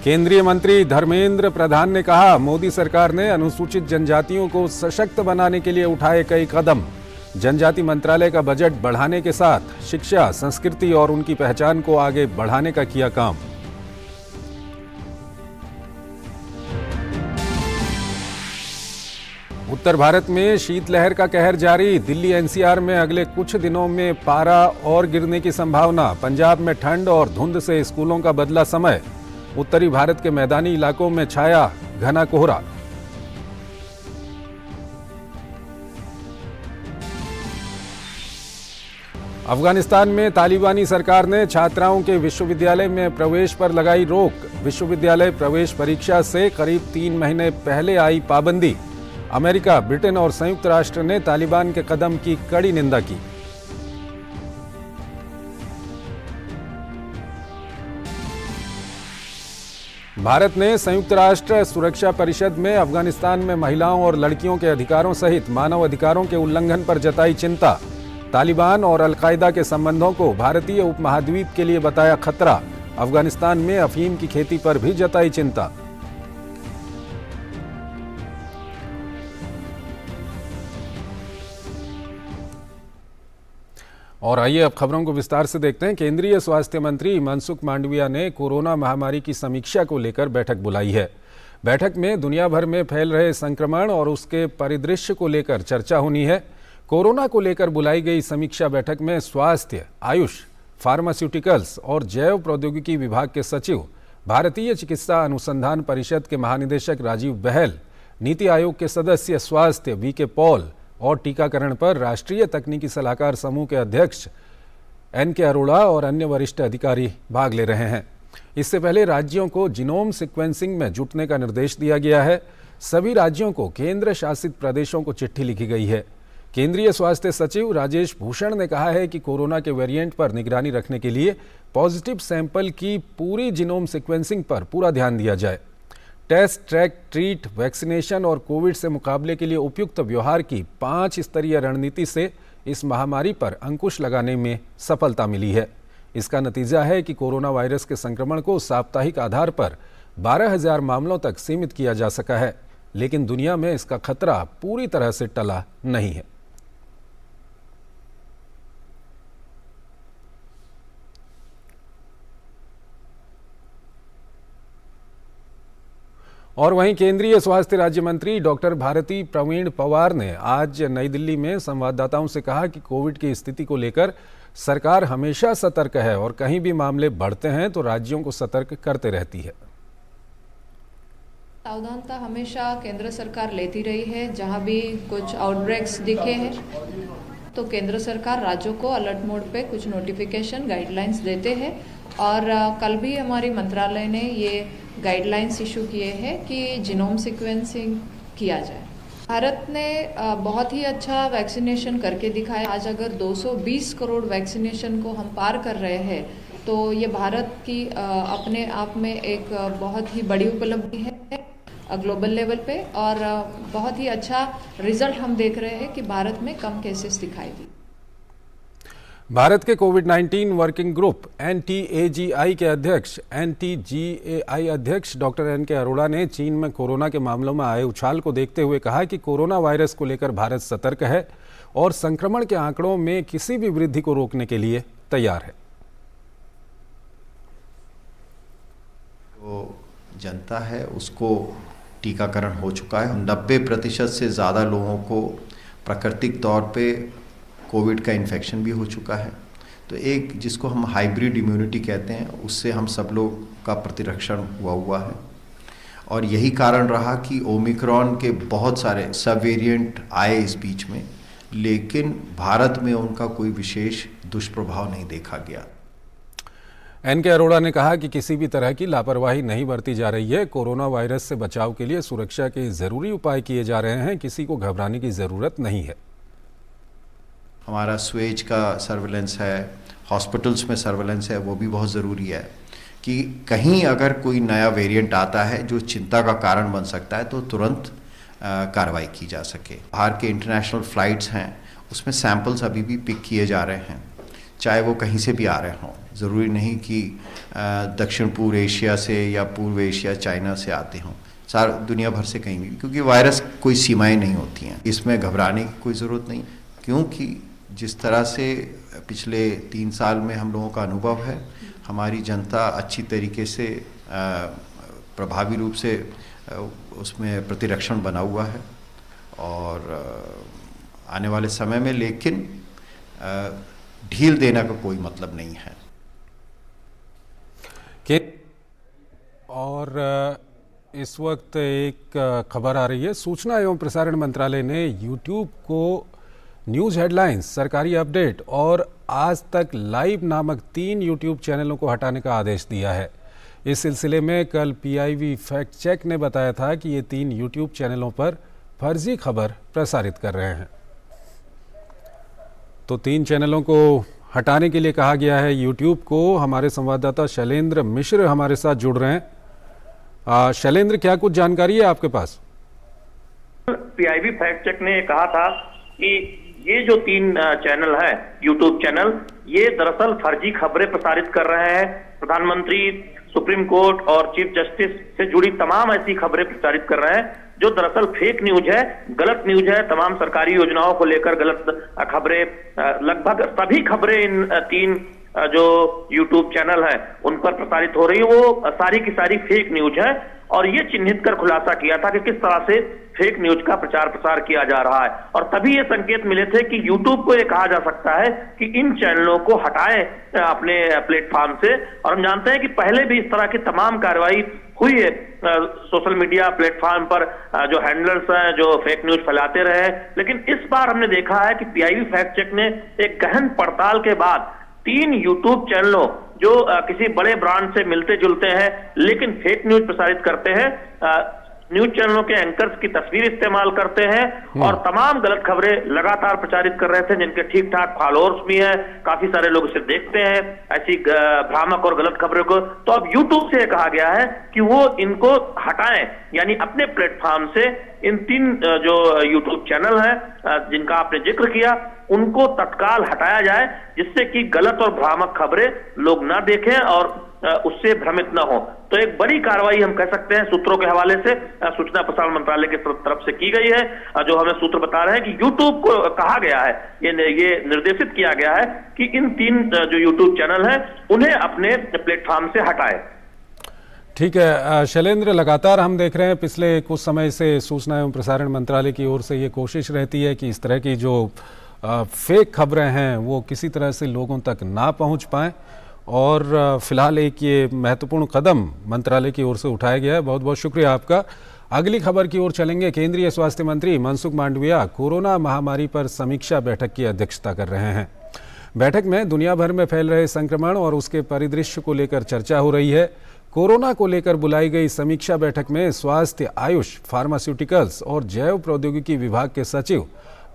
केंद्रीय मंत्री धर्मेंद्र प्रधान ने कहा, मोदी सरकार ने अनुसूचित जनजातियों को सशक्त बनाने के लिए उठाए कई कदम। जनजाति मंत्रालय का बजट बढ़ाने के साथ शिक्षा, संस्कृति और उनकी पहचान को आगे बढ़ाने का किया काम। उत्तर भारत में शीतलहर का कहर जारी। दिल्ली एनसीआर में अगले कुछ दिनों में पारा और गिरने की संभावना। पंजाब में ठंड और धुंध से स्कूलों का बदला समय। उत्तरी भारत के मैदानी इलाकों में छाया घना कोहरा। अफगानिस्तान में तालिबानी सरकार ने छात्राओं के विश्वविद्यालय में प्रवेश पर लगाई रोक। विश्वविद्यालय प्रवेश परीक्षा से करीब 3 महीने पहले आई पाबंदी। अमेरिका, ब्रिटेन और संयुक्त राष्ट्र ने तालिबान के कदम की कड़ी निंदा की। भारत ने संयुक्त राष्ट्र सुरक्षा परिषद में अफगानिस्तान में महिलाओं और लड़कियों के अधिकारों सहित मानव अधिकारों के उल्लंघन पर जताई चिंता। तालिबान और अलकायदा के संबंधों को भारतीय उपमहाद्वीप के लिए बताया खतरा। अफगानिस्तान में अफीम की खेती पर भी जताई चिंता। और आइए अब खबरों को विस्तार से देखते हैं। केंद्रीय स्वास्थ्य मंत्री मनसुख मांडविया ने कोरोना महामारी की समीक्षा को लेकर बैठक बुलाई है। बैठक में दुनिया भर में फैल रहे संक्रमण और उसके परिदृश्य को लेकर चर्चा होनी है। कोरोना को लेकर बुलाई गई समीक्षा बैठक में स्वास्थ्य, आयुष, फार्मास्यूटिकल्स और जैव प्रौद्योगिकी विभाग के सचिव, भारतीय चिकित्सा अनुसंधान परिषद के महानिदेशक राजीव बहल, नीति आयोग के सदस्य स्वास्थ्य वीके पॉल और टीकाकरण पर राष्ट्रीय तकनीकी सलाहकार समूह के अध्यक्ष एनके अरोड़ा और अन्य वरिष्ठ अधिकारी भाग ले रहे हैं। इससे पहले राज्यों को जीनोम सीक्वेंसिंग में जुटने का निर्देश दिया गया है। सभी राज्यों को केंद्र शासित प्रदेशों को चिट्ठी लिखी गई है। केंद्रीय स्वास्थ्य सचिव राजेश भूषण ने कहा है कि कोरोना के वेरिएंट पर निगरानी रखने के लिए पॉजिटिव सैंपल की पूरी जीनोम सीक्वेंसिंग पर पूरा ध्यान दिया जाए। टेस्ट, ट्रैक, ट्रीट, वैक्सीनेशन और कोविड से मुकाबले के लिए उपयुक्त व्यवहार की 5 स्तरीय रणनीति से इस महामारी पर अंकुश लगाने में सफलता मिली है। इसका नतीजा है कि कोरोना वायरस के संक्रमण को साप्ताहिक आधार पर 12,000 मामलों तक सीमित किया जा सका है, लेकिन दुनिया में इसका खतरा पूरी तरह से टला नहीं है। और वहीं केंद्रीय स्वास्थ्य राज्य मंत्री डॉक्टर भारती प्रवीण पवार ने आज नई दिल्ली में संवाददाताओं से कहा कि कोविड की स्थिति को लेकर सरकार हमेशा सतर्क है और कहीं भी मामले बढ़ते हैं तो राज्यों को सतर्क करते रहती है। सावधानता हमेशा केंद्र सरकार लेती रही है। जहां भी कुछ आउटब्रेक्स दिखे हैं तो केंद्र सरकार राज्यों को अलर्ट मोड पे कुछ नोटिफिकेशन, गाइडलाइंस देते हैं और कल भी हमारी मंत्रालय ने ये गाइडलाइंस इशू किए हैं कि जीनोम सीक्वेंसिंग किया जाए। भारत ने बहुत ही अच्छा वैक्सीनेशन करके दिखाया। आज अगर 220 करोड़ वैक्सीनेशन को हम पार कर रहे हैं तो ये भारत की अपने आप में एक बहुत ही बड़ी उपलब्धि है ग्लोबल लेवल पे और बहुत ही अच्छा रिजल्ट हम देख रहे हैं कि भारत में कम केसेस दिखाई दी। भारत के कोविड-19 वर्किंग ग्रुप NTAGI के अध्यक्ष डॉक्टर NK अरोड़ा ने चीन में कोरोना के मामलों में आए उछाल को देखते हुए कहा कि कोरोना वायरस को लेकर भारत सतर्क है और संक्रमण के आंकड़ों में किसी भी वृद्धि को रोकने के लिए तैयार है। तो जनता है उसको टीकाकरण हो चुका है। 90% से ज़्यादा लोगों को प्राकृतिक तौर पे कोविड का इन्फेक्शन भी हो चुका है। तो एक जिसको हम हाइब्रिड इम्यूनिटी कहते हैं, उससे हम सब लोग का प्रतिरक्षण हुआ है। और यही कारण रहा कि ओमिक्रॉन के बहुत सारे सब वेरिएंट आए इस बीच में, लेकिन भारत में उनका कोई विशेष दुष्प्रभाव नहीं देखा गया। NK अरोड़ा ने कहा कि किसी भी तरह की लापरवाही नहीं बरती जा रही है। कोरोना वायरस से बचाव के लिए सुरक्षा के जरूरी उपाय किए जा रहे हैं, किसी को घबराने की जरूरत नहीं है। हमारा स्वेज का सर्विलेंस है, हॉस्पिटल्स में सर्विलेंस है, वो भी बहुत ज़रूरी है कि कहीं अगर कोई नया वेरिएंट आता है जो चिंता का कारण बन सकता है तो तुरंत कार्रवाई की जा सके। बाहर के इंटरनेशनल फ़्लाइट्स हैं उसमें सैंपल्स अभी भी पिक किए जा रहे हैं, चाहे वो कहीं से भी आ रहे हों। ज़रूरी नहीं कि दक्षिण पूर्व एशिया से या पूर्व एशिया चाइना से आते हों, सारा दुनिया भर से कहीं भी, क्योंकि वायरस कोई सीमाएं नहीं होती हैं। इसमें घबराने की कोई ज़रूरत नहीं, क्योंकि जिस तरह से पिछले 3 साल में हम लोगों का अनुभव है, हमारी जनता अच्छी तरीके से प्रभावी रूप से उसमें प्रतिरक्षण बना हुआ है। और आने वाले समय में लेकिन ढील देने का कोई मतलब नहीं है। और इस वक्त एक खबर आ रही है, सूचना एवं प्रसारण मंत्रालय ने YouTube को न्यूज़ हेडलाइंस, सरकारी अपडेट और आज तक लाइव नामक 3 YouTube चैनलों को हटाने का आदेश दिया है। इस सिलसिले में कल PIV फैक्ट चेक ने बताया था कि ये 3 YouTube चैनलों पर फर्जी खबर प्रसारित कर रहे हैं। तो 3 चैनलों को हटाने के लिए कहा गया है YouTube को। हमारे संवाददाता शैलेंद्र मिश्र हमारे साथ जुड़ रहे हैं। शैलेंद्र, क्या कुछ जानकारी है आपके पास? PIV फैक्ट चेक ने कहा था कि ये जो 3 चैनल है, YouTube चैनल, ये दरअसल फर्जी खबरें प्रसारित कर रहे हैं। प्रधानमंत्री, सुप्रीम कोर्ट और चीफ जस्टिस से जुड़ी तमाम ऐसी खबरें प्रसारित कर रहे हैं जो दरअसल फेक न्यूज है, गलत न्यूज है। तमाम सरकारी योजनाओं को लेकर गलत खबरें, लगभग सभी खबरें इन 3 जो YouTube चैनल है उन पर प्रसारित हो रही है, वो सारी की सारी फेक न्यूज है। और ये चिन्हित कर खुलासा किया था कि किस तरह से फेक न्यूज का प्रचार प्रसार किया जा रहा है। और तभी ये संकेत मिले थे कि YouTube को ये कहा जा सकता है कि इन चैनलों को हटाएं अपने प्लेटफॉर्म से। और हम जानते हैं कि पहले भी इस तरह की तमाम कार्रवाई हुई है सोशल मीडिया प्लेटफॉर्म पर, जो हैंडलर्स हैं जो फेक न्यूज फैलाते रहे। लेकिन इस बार हमने देखा है कि PIV फैक्ट चेक ने एक गहन पड़ताल के बाद 3 YouTube चैनलों जो किसी बड़े ब्रांड से मिलते जुलते हैं लेकिन फेक न्यूज प्रसारित करते हैं, न्यूज चैनलों के एंकर्स की तस्वीर इस्तेमाल करते हैं और तमाम गलत खबरें लगातार प्रचारित कर रहे थे, जिनके ठीक ठाक फॉलोअर्स भी हैं, काफी सारे लोग इसे देखते हैं ऐसी भ्रामक और गलत खबरों को। तो अब YouTube से कहा गया है कि वो इनको हटाएं, यानी अपने प्लेटफॉर्म से इन 3 जो YouTube चैनल हैं जिनका आपने जिक्र किया, उनको तत्काल हटाया जाए, जिससे कि गलत और भ्रामक खबरें लोग ना देखें और उससे भ्रमित न हो। तो एक बड़ी कार्रवाई हम कह सकते हैं सूत्रों के हवाले से सूचना प्रसारण मंत्रालय की तरफ से की गई है। जो हमें सूत्र बता रहे हैं कि YouTube को कहा गया है, ये निर्देशित किया गया है कि इन 3 जो YouTube चैनल हैं उन्हें अपने प्लेटफॉर्म से हटाए। ठीक है शैलेंद्र, लगातार हम देख रहे हैं पिछले कुछ समय से सूचना एवं प्रसारण मंत्रालय की ओर से ये कोशिश रहती है कि इस तरह की जो फेक खबरें हैं वो किसी तरह से लोगों तक ना पहुंच पाएं। और फिलहाल एक ये महत्वपूर्ण कदम मंत्रालय की ओर से उठाया गया है। बहुत बहुत शुक्रिया आपका। अगली खबर की ओर चलेंगे। केंद्रीय स्वास्थ्य मंत्री मनसुख मांडविया कोरोना महामारी पर समीक्षा बैठक की अध्यक्षता कर रहे हैं। बैठक में दुनिया भर में फैल रहे संक्रमण और उसके परिदृश्य को लेकर चर्चा हो रही है। कोरोना को लेकर बुलाई गई समीक्षा बैठक में स्वास्थ्य, आयुष, फार्मास्यूटिकल्स और जैव प्रौद्योगिकी विभाग के सचिव,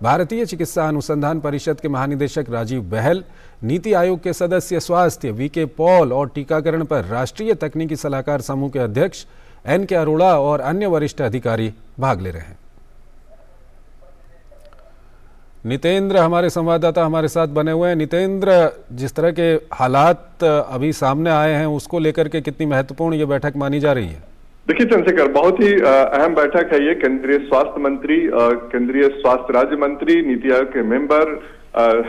भारतीय चिकित्सा अनुसंधान परिषद के महानिदेशक राजीव बहल, नीति आयोग के सदस्य स्वास्थ्य VK पॉल और टीकाकरण पर राष्ट्रीय तकनीकी सलाहकार समूह के अध्यक्ष NK अरोड़ा और अन्य वरिष्ठ अधिकारी भाग ले रहे हैं। नितेंद्र हमारे संवाददाता हमारे साथ बने हुए हैं। नितेंद्र, जिस तरह के हालात अभी सामने आए हैं उसको लेकर के कितनी महत्वपूर्ण ये बैठक मानी जा रही है? देखिए चंद्रशेखर, बहुत ही अहम बैठक है ये। केंद्रीय स्वास्थ्य मंत्री, केंद्रीय स्वास्थ्य राज्य मंत्री, नीति आयोग के member,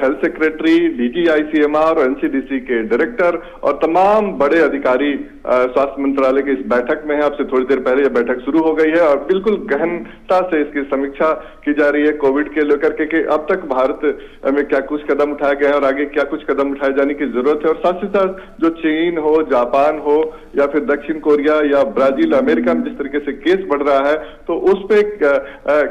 health secretary, DG ICMR और एनसीडीसी के डायरेक्टर और तमाम बड़े अधिकारी स्वास्थ्य मंत्रालय के इस बैठक में है। अब से थोड़ी देर पहले यह बैठक शुरू हो गई है और बिल्कुल गहनता से इसकी समीक्षा की जा रही है कोविड के लेकर के कि अब तक भारत में क्या कुछ कदम उठाए गए हैं और आगे क्या कुछ कदम उठाए जाने की जरूरत है। और साथ ही साथ जो चीन हो, जापान हो या फिर दक्षिण कोरिया या ब्राजील, अमेरिका में जिस तरीके से केस बढ़ रहा है तो उस पे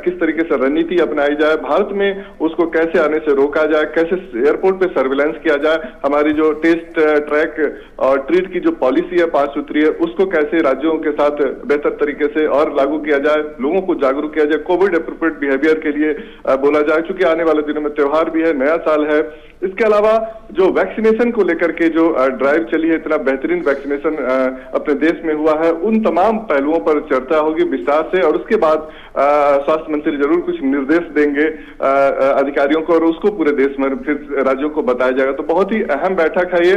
किस तरीके से रणनीति अपनाई जाए, भारत में उसको कैसे आने से रोका जाए, कैसे एयरपोर्ट पे सर्विलांस किया जाए, हमारी जो टेस्ट, ट्रैक और ट्रीट की जो पॉलिसी है 5 सूत्री है उसको कैसे राज्यों के साथ बेहतर तरीके से और लागू किया जाए, लोगों को जागरूक किया जाए, कोविड अप्रोप्रिएट बिहेवियर के लिए बोला जाए, क्योंकि आने वाले दिनों में त्योहार भी है, नया साल है। इसके अलावा जो वैक्सीनेशन को लेकर के जो ड्राइव चली है, इतना बेहतरीन वैक्सीनेशन अपने देश में हुआ है, उन तमाम पहलुओं पर चर्चा होगी विस्तार से और उसके बाद स्वास्थ्य मंत्री जरूर कुछ निर्देश देंगे अधिकारियों को और उसको पूरे देश में फिर राज्यों को बताया जाएगा। तो बहुत ही अहम बैठक है ये।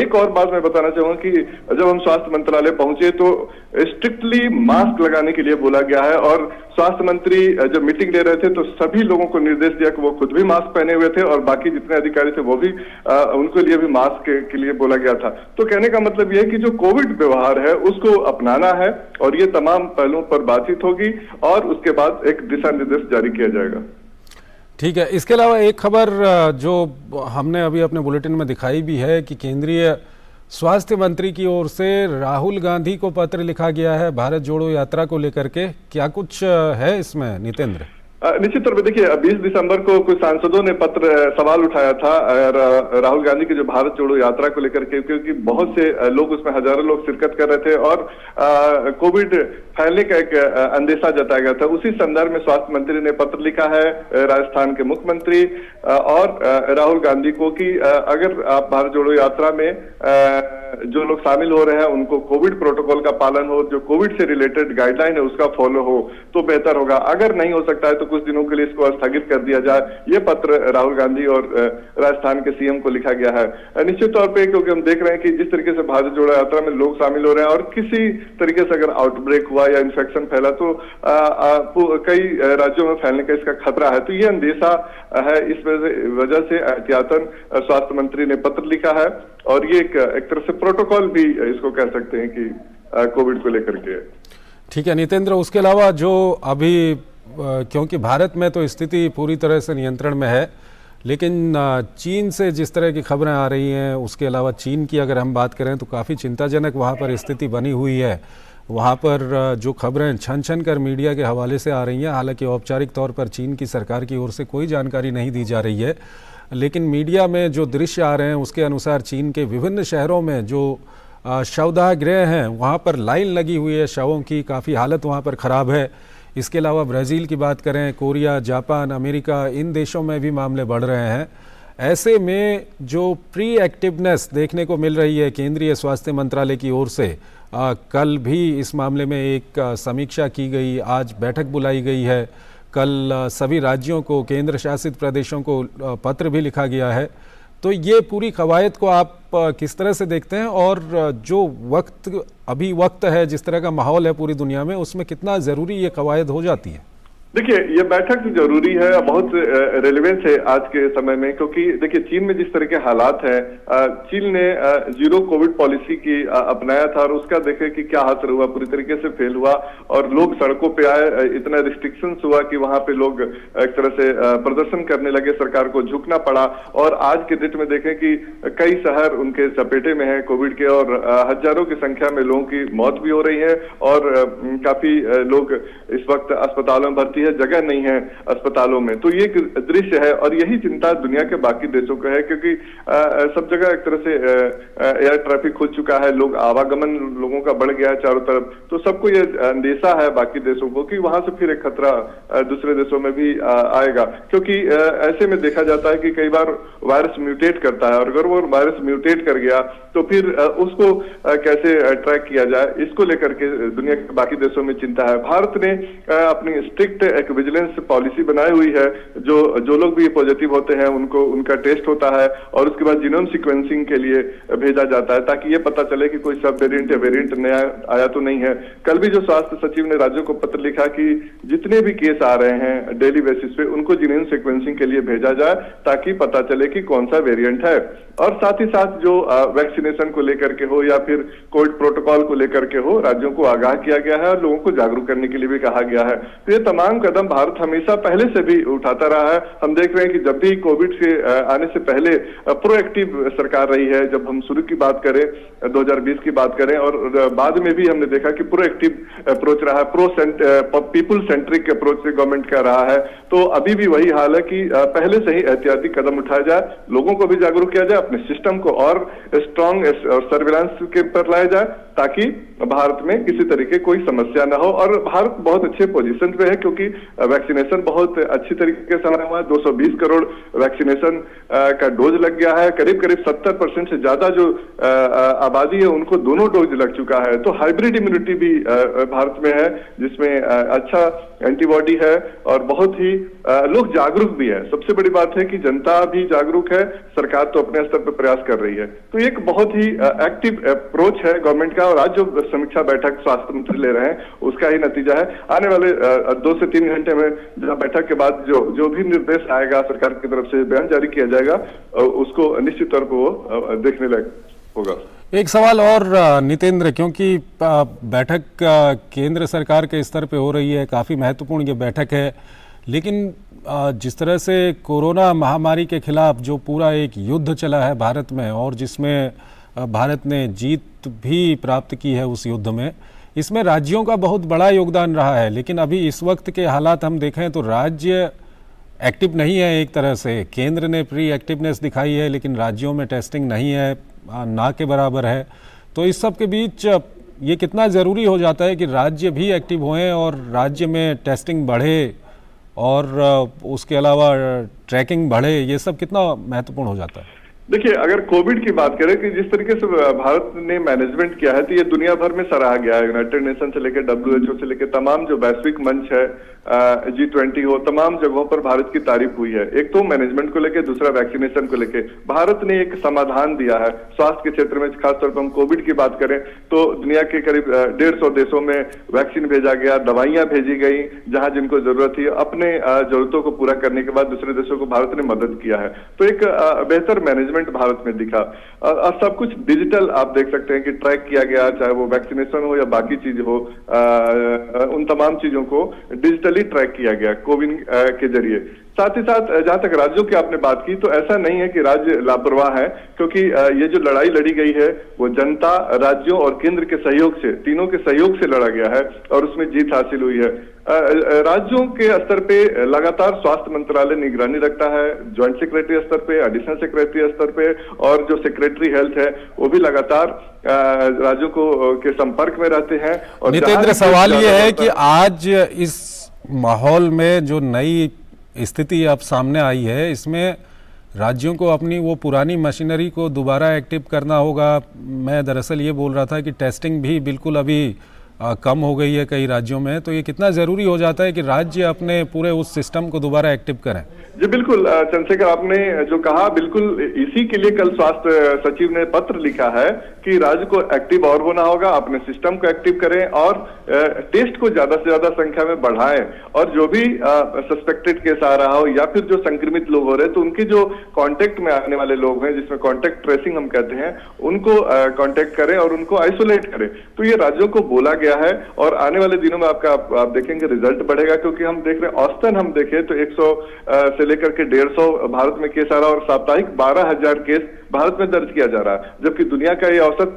एक और बात मैं बताना चाहूंगा कि जब हम स्वास्थ्य मंत्रालय पहुंचे तो स्ट्रिक्टली मास्क लगाने के लिए बोला गया है और स्वास्थ्य मंत्री जब मीटिंग ले रहे थे तो सभी लोगों को निर्देश दिया कि वो खुद भी मास्क पहने हुए थे और बाकी जितने अधिकारी थे वो भी उनके लिए भी मास्क के लिए बोला गया था। तो कहने का मतलब यह है कि जो कोविड व्यवहार है उसको अपनाना है और ये तमाम पहलुओं पर बातचीत होगी और उसके बाद एक दिशा निर्देश जारी किया जाएगा। ठीक है, इसके अलावा एक खबर जो हमने अभी अपने बुलेटिन में दिखाई भी है कि केंद्रीय स्वास्थ्य मंत्री की ओर से राहुल गांधी को पत्र लिखा गया है भारत जोड़ो यात्रा को लेकर के, क्या कुछ है इसमें नितेंद्र? निश्चित तौर पर देखिए 20 दिसंबर को कुछ सांसदों ने सवाल उठाया था राहुल गांधी की जो भारत जोड़ो यात्रा को लेकर के, क्योंकि बहुत से लोग उसमें हजारों लोग शिरकत कर रहे थे और कोविड फैलने का एक अंदेशा जताया गया था। उसी संदर्भ में स्वास्थ्य मंत्री ने पत्र लिखा है राजस्थान के मुख्यमंत्री और राहुल गांधी को कि अगर आप भारत जोड़ो यात्रा में जो लोग शामिल हो रहे हैं उनको कोविड प्रोटोकॉल का पालन हो, जो कोविड से रिलेटेड गाइडलाइन है उसका फॉलो हो तो बेहतर होगा, अगर नहीं हो सकता है तो कुछ दिनों के लिए इसको स्थगित कर दिया जाए। ये पत्र राहुल गांधी और राजस्थान के सीएम को लिखा गया है। निश्चित तौर पे क्योंकि हम देख रहे हैं कि जिस तरीके से भारत जोड़ो यात्रा में लोग शामिल हो रहे हैं और किसी तरीके से अगर आउटब्रेक हुआ या इन्फेक्शन फैला तो कई राज्यों में फैलने का इसका खतरा है। तो ये अंदेशा है, इस वजह से एहतियातन स्वास्थ्य मंत्री ने पत्र लिखा है और ये एक तरह से प्रोटोकॉल भी इसको कह सकते हैं कि कोविड को लेकर के। ठीक है नितेंद्र, उसके अलावा जो अभी क्योंकि भारत में तो स्थिति पूरी तरह से नियंत्रण में है, लेकिन चीन से जिस तरह की खबरें आ रही हैं, उसके अलावा चीन की अगर हम बात करें तो काफ़ी चिंताजनक वहाँ पर स्थिति बनी हुई है। वहाँ पर जो खबरें छन छन कर मीडिया के हवाले से आ रही हैं, हालांकि औपचारिक तौर पर चीन की सरकार की ओर से कोई जानकारी नहीं दी जा रही है, लेकिन मीडिया में जो दृश्य आ रहे हैं उसके अनुसार चीन के विभिन्न शहरों में जो शवदाह गृह हैं वहाँ पर लाइन लगी हुई है शवों की, काफ़ी हालत वहाँ पर ख़राब है। इसके अलावा ब्राज़ील की बात करें, कोरिया, जापान, अमेरिका, इन देशों में भी मामले बढ़ रहे हैं। ऐसे में जो प्री एक्टिवनेस देखने को मिल रही है केंद्रीय स्वास्थ्य मंत्रालय की ओर से, कल भी इस मामले में एक समीक्षा की गई, आज बैठक बुलाई गई है, कल सभी राज्यों को, केंद्र शासित प्रदेशों को पत्र भी लिखा गया है। तो ये पूरी कवायद को आप किस तरह से देखते हैं और जो वक्त है, जिस तरह का माहौल है पूरी दुनिया में, उसमें कितना ज़रूरी ये कवायद हो जाती है? देखिए ये बैठक जरूरी है, बहुत रेलेवेंस है आज के समय में, क्योंकि देखिए चीन में जिस तरह के हालात हैं, चीन ने जीरो कोविड पॉलिसी की अपनाया था और उसका देखे कि क्या हासिल हुआ, पूरी तरीके से फेल हुआ और लोग सड़कों पे आए, इतना रिस्ट्रिक्शंस हुआ कि वहां पे लोग एक तरह से प्रदर्शन करने लगे, सरकार को झुकना पड़ा। और आज के डेट में देखें कि कई शहर उनके चपेटे में है कोविड के और हजारों की संख्या में लोगों की मौत भी हो रही है और काफी लोग इस वक्त अस्पतालों में भर्ती है, जगह नहीं है अस्पतालों में। तो ये दृश्य है और यही चिंता दुनिया के बाकी देशों को है, क्योंकि सब जगह एक तरह से एयर ट्रैफिक खुल चुका है, लोग आवागमन लोगों का बढ़ गया है चारों तरफ। तो सबको ये अंदेशा है बाकी देशों को कि वहां से फिर एक खतरा दूसरे देशों में भी आएगा, क्योंकि ऐसे में देखा जाता है कि कई बार वायरस म्यूटेट करता है और अगर वो वायरस म्यूटेट कर गया तो फिर उसको कैसे ट्रैक किया जाए, इसको लेकर के दुनिया के बाकी देशों में चिंता है। भारत ने अपनी स्ट्रिक्ट एक विजिलेंस पॉलिसी बनाई हुई है, जो लोग भी पॉजिटिव होते हैं उनको उनका टेस्ट होता है और उसके बाद जीनोम सीक्वेंसिंग के लिए भेजा जाता है, ताकि ये पता चले कि कोई सब वेरिएंट या वेरिएंट नया आया तो नहीं है। कल भी जो स्वास्थ्य सचिव ने राज्यों को पत्र लिखा कि जितने भी केस आ रहे हैं डेली बेसिस पे उनको जीनोम सीक्वेंसिंग के लिए भेजा जाए, ताकि पता चले कि कौन सा वेरिएंट है। और साथ ही साथ जो वैक्सीनेशन को लेकर के हो या फिर कोविड प्रोटोकॉल को लेकर के हो, राज्यों को आगाह किया गया है और लोगों को जागरूक करने के लिए भी कहा गया है। तो ये तमाम कदम भारत हमेशा पहले से भी उठाता रहा है। हम देख रहे हैं कि जब भी कोविड के आने से पहले प्रोएक्टिव सरकार रही है। जब हम शुरू की बात करें 2020 की बात करें और बाद में भी हमने देखा कि प्रोएक्टिव अप्रोच रहा है, पीपुल सेंट्रिक अप्रोच से गवर्नमेंट का रहा है। तो अभी भी वही हाल है कि पहले से ही एहतियाती कदम उठाया जाए, लोगों को भी जागरूक किया जाए, अपने सिस्टम को और स्ट्रांग और सर्विलांस के पर लाया जाए, ताकि भारत में किसी तरीके कोई समस्या ना हो। और भारत बहुत अच्छे पोजीशन पे है, क्योंकि वैक्सीनेशन बहुत अच्छी तरीके से हुआ है। 220 करोड़ वैक्सीनेशन का डोज लग गया है। करीब 70% से ज्यादा जो आबादी है उनको दोनों डोज लग चुका है। तो हाइब्रिड इम्यूनिटी भी भारत में है, जिसमें अच्छा एंटीबॉडी है और बहुत ही लोग जागरूक भी है। सबसे बड़ी बात है कि जनता भी जागरूक है, सरकार तो अपने स्तर पर प्रयास कर रही है। तो एक बहुत ही एक्टिव अप्रोच है गवर्नमेंट का, और आज जो समीक्षा बैठक स्वास्थ्य मंत्री ले रहे हैं उसका ही नतीजा है। आने वाले 2 से 3 घंटे में बैठक के बाद जो भी निर्देश आएगा सरकार की तरफ से, बयान जारी किया जाएगा, उसको निश्चित तौर पर वो देखने लायक होगा। एक सवाल और नितेंद्र, क्योंकि बैठक केंद्र सरकार के स्तर पे हो रही है, काफ़ी महत्वपूर्ण ये बैठक है, लेकिन जिस तरह से कोरोना महामारी के खिलाफ जो पूरा एक युद्ध चला है भारत में और जिसमें भारत ने जीत भी प्राप्त की है उस युद्ध में, इसमें राज्यों का बहुत बड़ा योगदान रहा है। लेकिन अभी इस वक्त के हालात हम देखें तो राज्य एक्टिव नहीं है। एक तरह से केंद्र ने प्री एक्टिवनेस दिखाई है, लेकिन राज्यों में टेस्टिंग नहीं है, ना के बराबर है। तो इस सब के बीच ये कितना ज़रूरी हो जाता है कि राज्य भी एक्टिव होएं और राज्य में टेस्टिंग बढ़े और उसके अलावा ट्रैकिंग बढ़े, ये सब कितना महत्वपूर्ण हो जाता है? देखिए, अगर कोविड की बात करें कि जिस तरीके से भारत ने मैनेजमेंट किया है, तो ये दुनिया भर में सराहा गया है। यूनाइटेड नेशन से लेकर WHO से लेकर तमाम जो वैश्विक मंच है, G20 हो, तमाम जगहों पर भारत की तारीफ हुई है। एक तो मैनेजमेंट को लेकर, दूसरा वैक्सीनेशन को लेकर भारत ने एक समाधान दिया है स्वास्थ्य के क्षेत्र में। खासतौर पर हम कोविड की बात करें तो दुनिया के करीब 150 देशों में वैक्सीन भेजा गया, दवाइयां भेजी गई जहां जिनको जरूरत थी। अपने जरूरतों को पूरा करने के बाद दूसरे देशों को भारत ने मदद किया है। तो एक बेहतर मैनेजमेंट भारत में दिखा। और सब कुछ डिजिटल आप देख सकते हैं कि ट्रैक किया गया, चाहे वो वैक्सीनेशन हो या बाकी चीज हो, उन तमाम चीजों को डिजिटली ट्रैक किया गया कोविन के जरिए। साथ ही साथ जहां तक राज्यों की आपने बात की, तो ऐसा नहीं है कि राज्य लापरवाह है, क्योंकि ये जो लड़ाई लड़ी गई है वो जनता, राज्यों और केंद्र के सहयोग से, तीनों के सहयोग से लड़ा गया है और उसमें जीत हासिल हुई है। राज्यों के स्तर पे लगातार स्वास्थ्य मंत्रालय निगरानी रखता है, ज्वाइंट सेक्रेटरी स्तर पे, एडिशनल सेक्रेटरी स्तर पे, और जो सेक्रेटरी हेल्थ है वो भी लगातार राज्यों को के संपर्क में रहते हैं। और नितेंद्र, सवाल ये है कि आज इस माहौल में जो नई स्थिति अब सामने आई है, इसमें राज्यों को अपनी वो पुरानी मशीनरी को दोबारा एक्टिव करना होगा। मैं दरअसल ये बोल रहा था कि टेस्टिंग भी बिल्कुल अभी कम हो गई है कई राज्यों में, तो ये कितना ज़रूरी हो जाता है कि राज्य अपने पूरे उस सिस्टम को दोबारा एक्टिव करें? जी बिल्कुल चंद्रशेखर, आपने जो कहा बिल्कुल इसी के लिए कल स्वास्थ्य सचिव ने पत्र लिखा है कि राज्य को एक्टिव और होना होगा, अपने सिस्टम को एक्टिव करें और टेस्ट को ज्यादा से ज्यादा संख्या में बढ़ाएं। और जो भी सस्पेक्टेड केस आ रहा हो या फिर जो संक्रमित लोग हो रहे हैं, तो उनके जो कांटेक्ट में आने वाले लोग हैं, जिसमें कांटेक्ट ट्रेसिंग हम कहते हैं, उनको कांटेक्ट करें और उनको आइसोलेट करें। तो ये राज्यों को बोला गया है और आने वाले दिनों में आप देखेंगे रिजल्ट बढ़ेगा, क्योंकि हम देख रहे हैं औसतन हम देखें तो 100 से लेकर के 150 भारत में केस आ रहा है और साप्ताहिक 12,000 केस भारत में दर्ज किया जा रहा है, जबकि दुनिया का ये औसत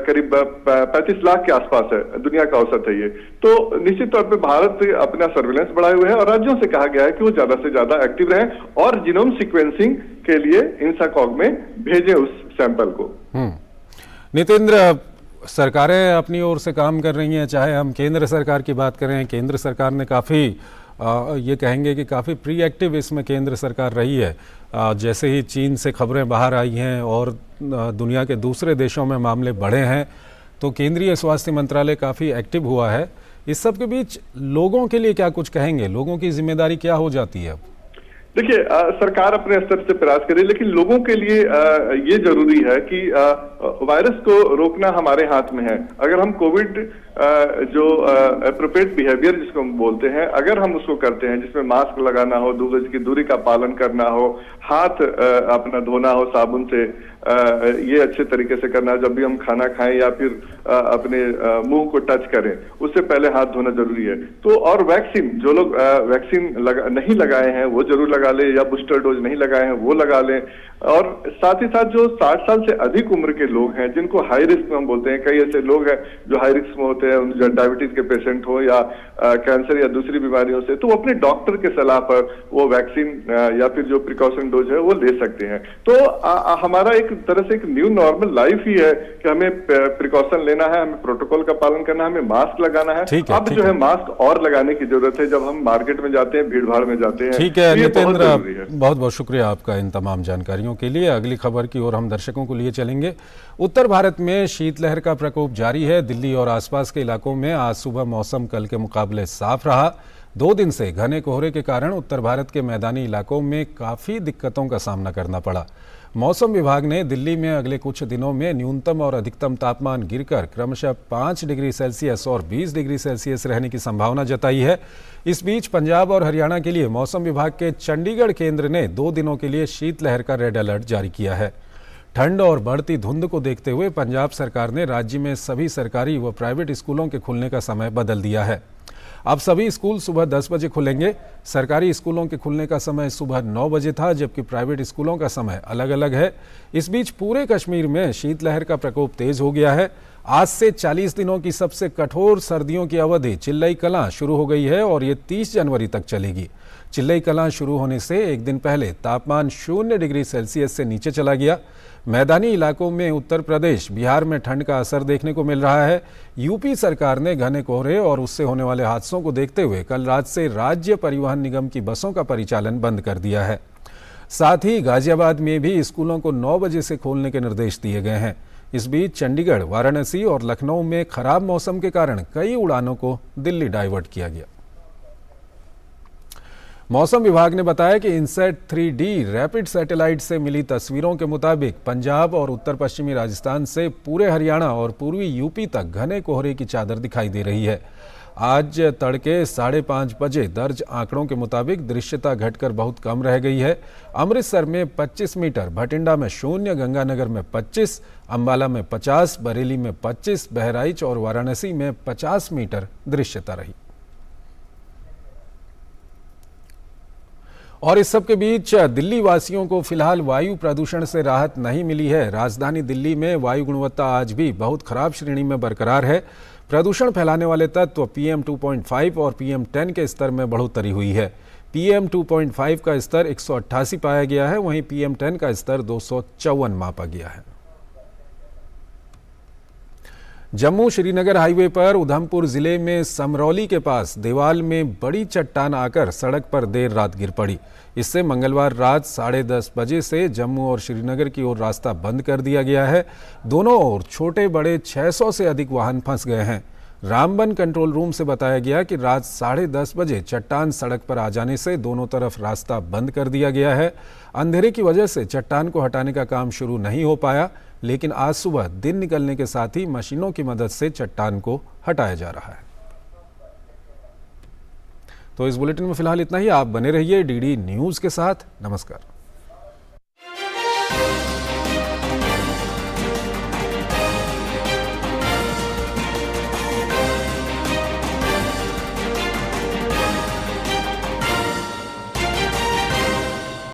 करीब 35 लाख के आसपास है, दुनिया का औसत है ये। तो निश्चित तौर पे भारत अपना सर्विलेंस बढ़ाए हुए है और राज्यों से कहा गया है कि वो ज्यादा से ज्यादा एक्टिव रहें और जीनोम सीक्वेंसिंग के लिए इंसाकॉग में भेजें उस सैंपल को। नितेंद्र, सरकारें अपनी ओर से काम कर रही हैं, चाहे हम केंद्र सरकार की बात करें, केंद्र सरकार ने काफ़ी ये कहेंगे कि काफ़ी प्री एक्टिव इसमें केंद्र सरकार रही है। जैसे ही चीन से खबरें बाहर आई हैं और दुनिया के दूसरे देशों में मामले बढ़े हैं, तो केंद्रीय स्वास्थ्य मंत्रालय काफ़ी एक्टिव हुआ है। इस सब के बीच लोगों के लिए क्या कुछ कहेंगे? लोगों की जिम्मेदारी क्या हो जाती है अब? देखिए, सरकार अपने स्तर से प्रयास करे, लेकिन लोगों के लिए ये जरूरी है कि वायरस को रोकना हमारे हाथ में है। अगर हम कोविड जो एप्रोप्रिएट बिहेवियर जिसको हम बोलते हैं, अगर हम उसको करते हैं, जिसमें मास्क लगाना हो, 2 गज की दूरी का पालन करना हो, हाथ अपना धोना हो साबुन से, ये अच्छे तरीके से करना, जब भी हम खाना खाएं या फिर अपने मुंह को टच करें उससे पहले हाथ धोना जरूरी है। तो और वैक्सीन, जो लोग वैक्सीन नहीं लगाए हैं वो जरूर लगा ले, या बूस्टर डोज नहीं लगाए हैं वो लगा लें। और साथ ही साथ जो 60 साल से अधिक उम्र के लोग हैं, जिनको हाई रिस्क हम बोलते हैं, कई ऐसे लोग हैं जो हाई रिस्क में होते हैं, डायबिटीज के पेशेंट हो या कैंसर या दूसरी बीमारियों से, तो अपने डॉक्टर के सलाह पर वो वैक्सीन या फिर जो प्रिकॉशन डोज है वो ले सकते हैं। तो हमारा एक तरह से एक न्यू नॉर्मल लाइफ ही है कि हमें प्रिकॉशन लेना है, हमें प्रोटोकॉल का पालन करना है, हमें मास्क लगाना है। अब जो है मास्क और लगाने की जरूरत है जब हम मार्केट में जाते हैं, भीड़ भाड़ में जाते हैं। ठीक है नितेंद्र, बहुत बहुत शुक्रिया आपका इन तमाम जानकारियों के लिए। अगली खबर की ओर हम दर्शकों को लिए चलेंगे। उत्तर भारत में शीतलहर का प्रकोप जारी है। दिल्ली और आसपास के इलाकों में आज सुबह मौसम कल के मुकाबले साफ रहा। 2 दिन से घने कोहरे के कारण उत्तर भारत के मैदानी इलाकों में काफी दिक्कतों का सामना करना पड़ा। मौसम विभाग ने दिल्ली में अगले कुछ दिनों में न्यूनतम और अधिकतम तापमान गिरकर क्रमशः 5 डिग्री सेल्सियस और 20 डिग्री सेल्सियस रहने की संभावना जताई है। इस बीच पंजाब और हरियाणा के लिए मौसम विभाग के चंडीगढ़ केंद्र ने 2 दिनों के लिए शीतलहर का रेड अलर्ट जारी किया है। ठंड और बढ़ती धुंध को देखते हुए पंजाब सरकार ने राज्य में सभी सरकारी व प्राइवेट स्कूलों के खुलने का समय बदल दिया है। अब सभी स्कूल सुबह 10 बजे खुलेंगे। सरकारी स्कूलों के खुलने का समय सुबह 9 बजे था, जबकि प्राइवेट स्कूलों का समय अलग अलग है। इस बीच पूरे कश्मीर में शीतलहर का प्रकोप तेज हो गया है। आज से 40 दिनों की सबसे कठोर सर्दियों की अवधि चिल्लई कलां शुरू हो गई है और ये 30 जनवरी तक चलेगी। चिल्लई कलां शुरू होने से एक दिन पहले तापमान 0 डिग्री सेल्सियस से नीचे चला गया। मैदानी इलाकों में उत्तर प्रदेश, बिहार में ठंड का असर देखने को मिल रहा है। यूपी सरकार ने घने कोहरे और उससे होने वाले हादसों को देखते हुए कल रात से राज्य परिवहन निगम की बसों का परिचालन बंद कर दिया है। साथ ही गाजियाबाद में भी स्कूलों को 9 बजे से खोलने के निर्देश दिए गए हैं। इस बीच चंडीगढ़, वाराणसी और लखनऊ में खराब मौसम के कारण कई उड़ानों को दिल्ली डाइवर्ट किया गया। मौसम विभाग ने बताया कि इनसैट 3D रैपिड सैटेलाइट से मिली तस्वीरों के मुताबिक पंजाब और उत्तर पश्चिमी राजस्थान से पूरे हरियाणा और पूर्वी यूपी तक घने कोहरे की चादर दिखाई दे रही है। आज तड़के 5:30 बजे दर्ज आंकड़ों के मुताबिक दृश्यता घटकर बहुत कम रह गई है। अमृतसर में 25 मीटर, भटिंडा में 0, गंगानगर में 25, अंबाला में 50, बरेली में 25, बहराइच और वाराणसी में 50 मीटर दृश्यता रही। और इस सब के बीच दिल्ली वासियों को फिलहाल वायु प्रदूषण से राहत नहीं मिली है। राजधानी दिल्ली में वायु गुणवत्ता आज भी बहुत खराब श्रेणी में बरकरार है। प्रदूषण फैलाने वाले तत्व PM 2.5 और PM 10 के स्तर में बढ़ोतरी हुई है। PM 2.5 का स्तर 188 पाया गया है, वहीं PM 10 का स्तर 254 मापा गया है। जम्मू श्रीनगर हाईवे पर उधमपुर जिले में समरौली के पास देवाल में बड़ी चट्टान आकर सड़क पर देर रात गिर पड़ी। इससे मंगलवार रात 10:30 बजे से जम्मू और श्रीनगर की ओर रास्ता बंद कर दिया गया है। दोनों ओर छोटे बड़े 600 से अधिक वाहन फंस गए हैं। रामबन कंट्रोल रूम से बताया गया कि रात 10:30 बजे चट्टान सड़क पर आ जाने से दोनों तरफ रास्ता बंद कर दिया गया है। अंधेरे की वजह से चट्टान को हटाने का काम शुरू नहीं हो पाया, लेकिन आज सुबह दिन निकलने के साथ ही मशीनों की मदद से चट्टान को हटाया जा रहा है। तो इस बुलेटिन में फिलहाल इतना ही। आप बने रहिए DD न्यूज के साथ। नमस्कार।